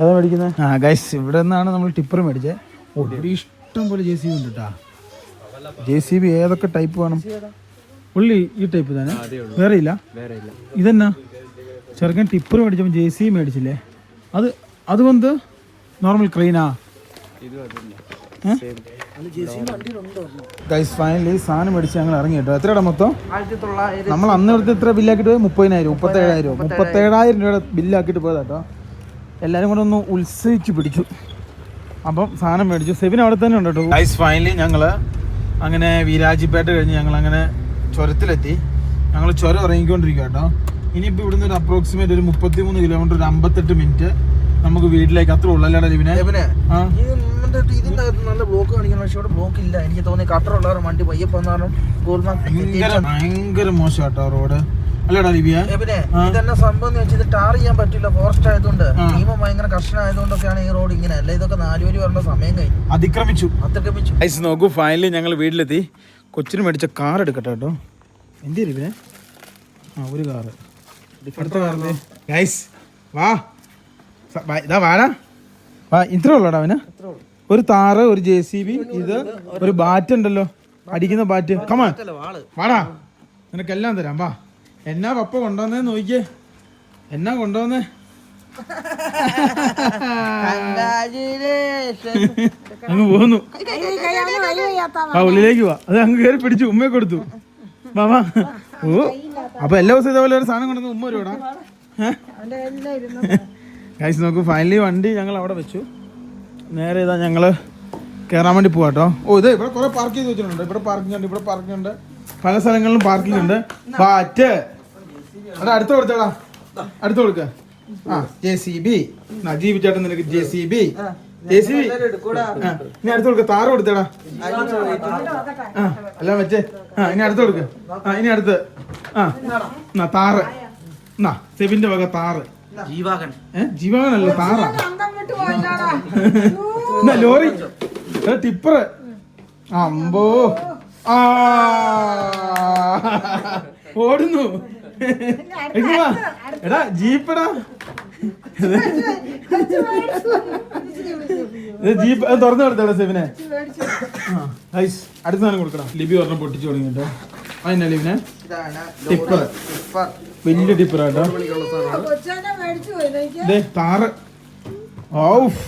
ഏതാ മേടിക്കുന്നത്? ഗൈസ് ഇവിടെ നിന്നാണ് നമ്മൾ ടിപ്പർ മേടിച്ചത്. ഇവിടെ ഇഷ്ടം പോലെ JCB ഉണ്ട് കേട്ടോ. JCB ഏതൊക്കെ ടൈപ്പ് വേണം? ഉള്ളി ഈ ടൈപ്പ് തന്നെ, വേറെ ഇല്ല? ഇതെന്നാ ചെറുക്കൻ ടിപ്പർ മേടിച്ചപ്പോൾ JCB മേടിച്ചില്ലേ? അതുകൊണ്ട് നോർമൽ ക്രെയിനാ? ഗൈസ് ഫൈനലി സാധനം മേടിച്ച് ഞങ്ങൾ ഇറങ്ങി കേട്ടോ. എത്രയുടെ മൊത്തം? 1900. നമ്മൾ അന്ന് എടുത്ത് ഇത്ര ബില്ലാക്കിയിട്ട് പോയി 30,000, 37,000 രൂപയുടെ ബില്ലാക്കിയിട്ട് പോയതാ കേട്ടോ. എല്ലാവരും കൂടെ ഒന്ന് ഉത്സവിച്ച് പിടിച്ചു. അപ്പം സാധനം മേടിച്ചു. സെവിൻ അവിടെ തന്നെ ഉണ്ട് കേട്ടോ. ഗൈസ് ഫൈനലി ഞങ്ങൾ അങ്ങനെ വീരാജിപ്പേട്ട കഴിഞ്ഞ് ഞങ്ങൾ അങ്ങനെ ചുരത്തിലെത്തി. ഞങ്ങൾ ചുരം ഇറങ്ങിക്കൊണ്ടിരിക്കുക കേട്ടോ. ഇനിയിപ്പോൾ ഇവിടുന്ന് ഒരു അപ്രോക്സിമേറ്റ് ഒരു 33 കിലോമീറ്റർ, ഒരു 58 മിനിറ്റ് നമുക്ക് വീട്ടിലേക്ക്. അത്ര ഉള്ളല്ലേ ലിവിനെ? ഇതിന്റെ നല്ല ബ്ലോക്ക് കാണിക്കണം, പക്ഷെ ഇവിടെ ബ്ലോക്ക് ഇല്ല. എനിക്ക് തോന്നി കട്ടറുള്ളവർ വണ്ടി പയ്യെ ഭയങ്കര മോശം കേട്ടോ റോഡ്. അല്ലടാ ലിബിയ? ഇതെന്നെ സംഭവം വെച്ചാൽ ടാർ ചെയ്യാൻ പറ്റില്ല, ഫോറസ്റ്റ് ആയതുകൊണ്ട് നിയമം ഭയങ്കര കർശനമായതുകൊണ്ടൊക്കെയാണ് ഈ റോഡ് ഇങ്ങനെ. അല്ല ഇതൊക്കെ 4 വരി വരേണ്ട സമയം കഴിഞ്ഞു, അതിക്രമിച്ചു. നോക്കൂ ഫൈനലി ഞങ്ങൾ വീട്ടിലെത്തി. കൊച്ചിന് മേടിച്ച കാർ എടുക്കട്ടെ കേട്ടോ. എന്ത് ലിബിനെ? ഒരു കാറ്, അടുത്ത കാറിലെ ഗൈസ് വാ ഇതാ വാടാ വാ. ഇത്ര ഉള്ളടാ അവന്? ഒരു താറ്, ഒരു JCB, ഇത് ഒരു ബാറ്റ് ഉണ്ടല്ലോ, അടിക്കുന്ന ബാറ്റ്. കമാൻ വാടാ, നിനക്കെല്ലാം തരാം. വാ. എന്നാ പപ്പ കൊണ്ടുവന്നേ നോക്കിയേ. എന്നാ കൊണ്ടുവന്നേ? അങ്ങ് പോന്നു. ഉള്ളിലേക്ക് വാ. അത് അങ്ങ് കയറി പിടിച്ചു ഉമ്മയെ കൊടുത്തു. മാമാ ഓ അപ്പൊ എല്ലാ ദിവസവും ഇതേപോലെ ഒരു സാധനം കൊണ്ടുവന്ന് ഉമ്മ ഒരുടാ. ഗൈസ് നോക്കൂ ഫൈനലി വണ്ടി ഞങ്ങൾ അവിടെ വെച്ചു. നേരെ ഇതാ ഞങ്ങൾ കയറാൻ വേണ്ടി പോവാട്ടോ. ഓ ഇത് ഇവിടെ കുറെ പാർക്ക് ചെയ്ത് വെച്ചിട്ടുണ്ട്. ഇവിടെ പാർക്കിംഗ് ഉണ്ട്, ഇവിടെ പാർക്കിംഗ് ഉണ്ട്, പല സ്ഥലങ്ങളിലും പാർക്കിംഗ് ഉണ്ട്. ബാറ്റ് അതാ അടുത്ത് കൊടുത്തേടാ, അടുത്ത് കൊടുക്ക. ആ JCB ജീവിച്ചേട്ടൻ നിനക്ക് JCB ഇനി അടുത്ത് കൊടുക്ക. താറ് കൊടുത്തേടാ. ആ എല്ലാം വെച്ചേ. ആ ഇനി അടുത്ത് കൊടുക്ക. ആ ഇനി അടുത്ത്. ആ താറ്. എന്നാ സെബിന്റെ വക താറ്. ജീവാഗനല്ല താറാ. എന്നാ ലോറി ടിപ്പർ. അമ്പോ ആ ഓടുന്നു. എടാ ജീപ്പടാ, ജീപ്പ് അത് തുറന്നു കൊടുത്തേടാ സെബിനെ. അടുത്ത സാധനം കൊടുക്കണം. ലിബി പറഞ്ഞ പൊട്ടിച്ചു തുടങ്ങിട്ടോ. അതിനാ ലിബിനെ ടിപ്പർ, വലിയ ടിപ്പറാട്ടോ. താറ്. ഔഫ്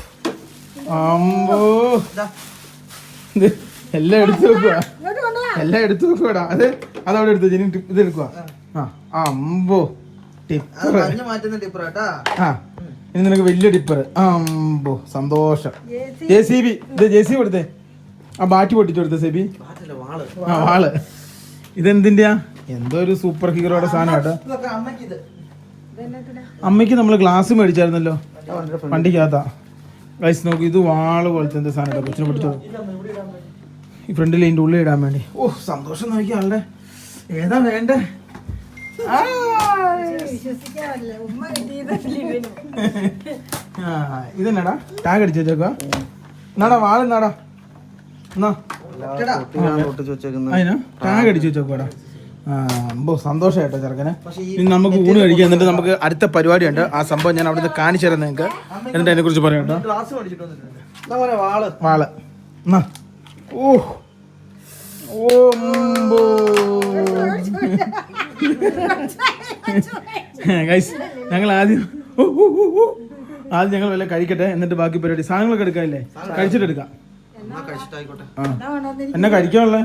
അമ്പോ എല്ലാം എടുത്തു വെക്കുക, എല്ലാം എടുത്തു വെക്കുവാടാ. അതവിടെ എടുത്തു. ഇത് എടുക്കുക. ആ അമ്പോ ടിപ്പർ. ആ ഇനി നിനക്ക് വലിയ ടിപ്പർ. അമ്പോ സന്തോഷം. JCB ഇത് JCB കൊടുത്തേ. ആ ബാറ്റ് പൊട്ടിച്ചു കൊടുത്തേ സെബി. ആ വാള്. ഇതെന്തിന്റെയാ? എന്തോ ഒരു സൂപ്പർ ഹീറോയുടെ സാധനം കേട്ടോ. അമ്മയ്ക്ക് നമ്മള് ഗ്ലാസ് മേടിച്ചായിരുന്നല്ലോ വണ്ടിക്കകത്താ. ഗൈസ് നോക്ക്, ഇത് വാള് പോലത്തെ എന്താ സാധനം കേട്ടോ. കൊച്ചിനെ പിടിച്ചോ ഈ ഫ്രണ്ടിൽ ഇതിൻ്റെ ഉള്ളിൽ ഇടാൻ വേണ്ടി. ഓ സന്തോഷം നോക്കിയ ആളുടെ. ഏതാ വേണ്ടേ? ഇതെന്നാടാ ടാഗ് അടിച്ചു വെച്ചേക്കാ. എന്നാടാ വാളെന്നാടാ. എന്നാ അതിനാ ടാഗ് അടിച്ചു വെച്ചേക്കോടാ. അമ്പോ സന്തോഷം കേട്ടോ ചെറുക്കനെ. ഇനി നമുക്ക് ഊണ് കഴിക്കാം. എന്നിട്ട് നമുക്ക് അടുത്ത പരിപാടി ഉണ്ട്. ആ സംഭവം ഞാൻ അവിടുന്ന് കാണിച്ചു തരാം നിങ്ങൾക്ക്. എന്നിട്ട് അതിനെ കുറിച്ച് പറയാം കേട്ടോ. വാള്. എന്നാ ഓ ഓമ്പോ ഗൈസ് ഞങ്ങൾ ആദ്യം ഞങ്ങൾ വല്ല കഴിക്കട്ടെ. എന്നിട്ട് ബാക്കി പരിപാടി സാധനങ്ങളൊക്കെ എടുക്കാല്ലേ. കഴിച്ചിട്ട് എടുക്കാം. എന്നാ കഴിക്കാനുള്ളേ?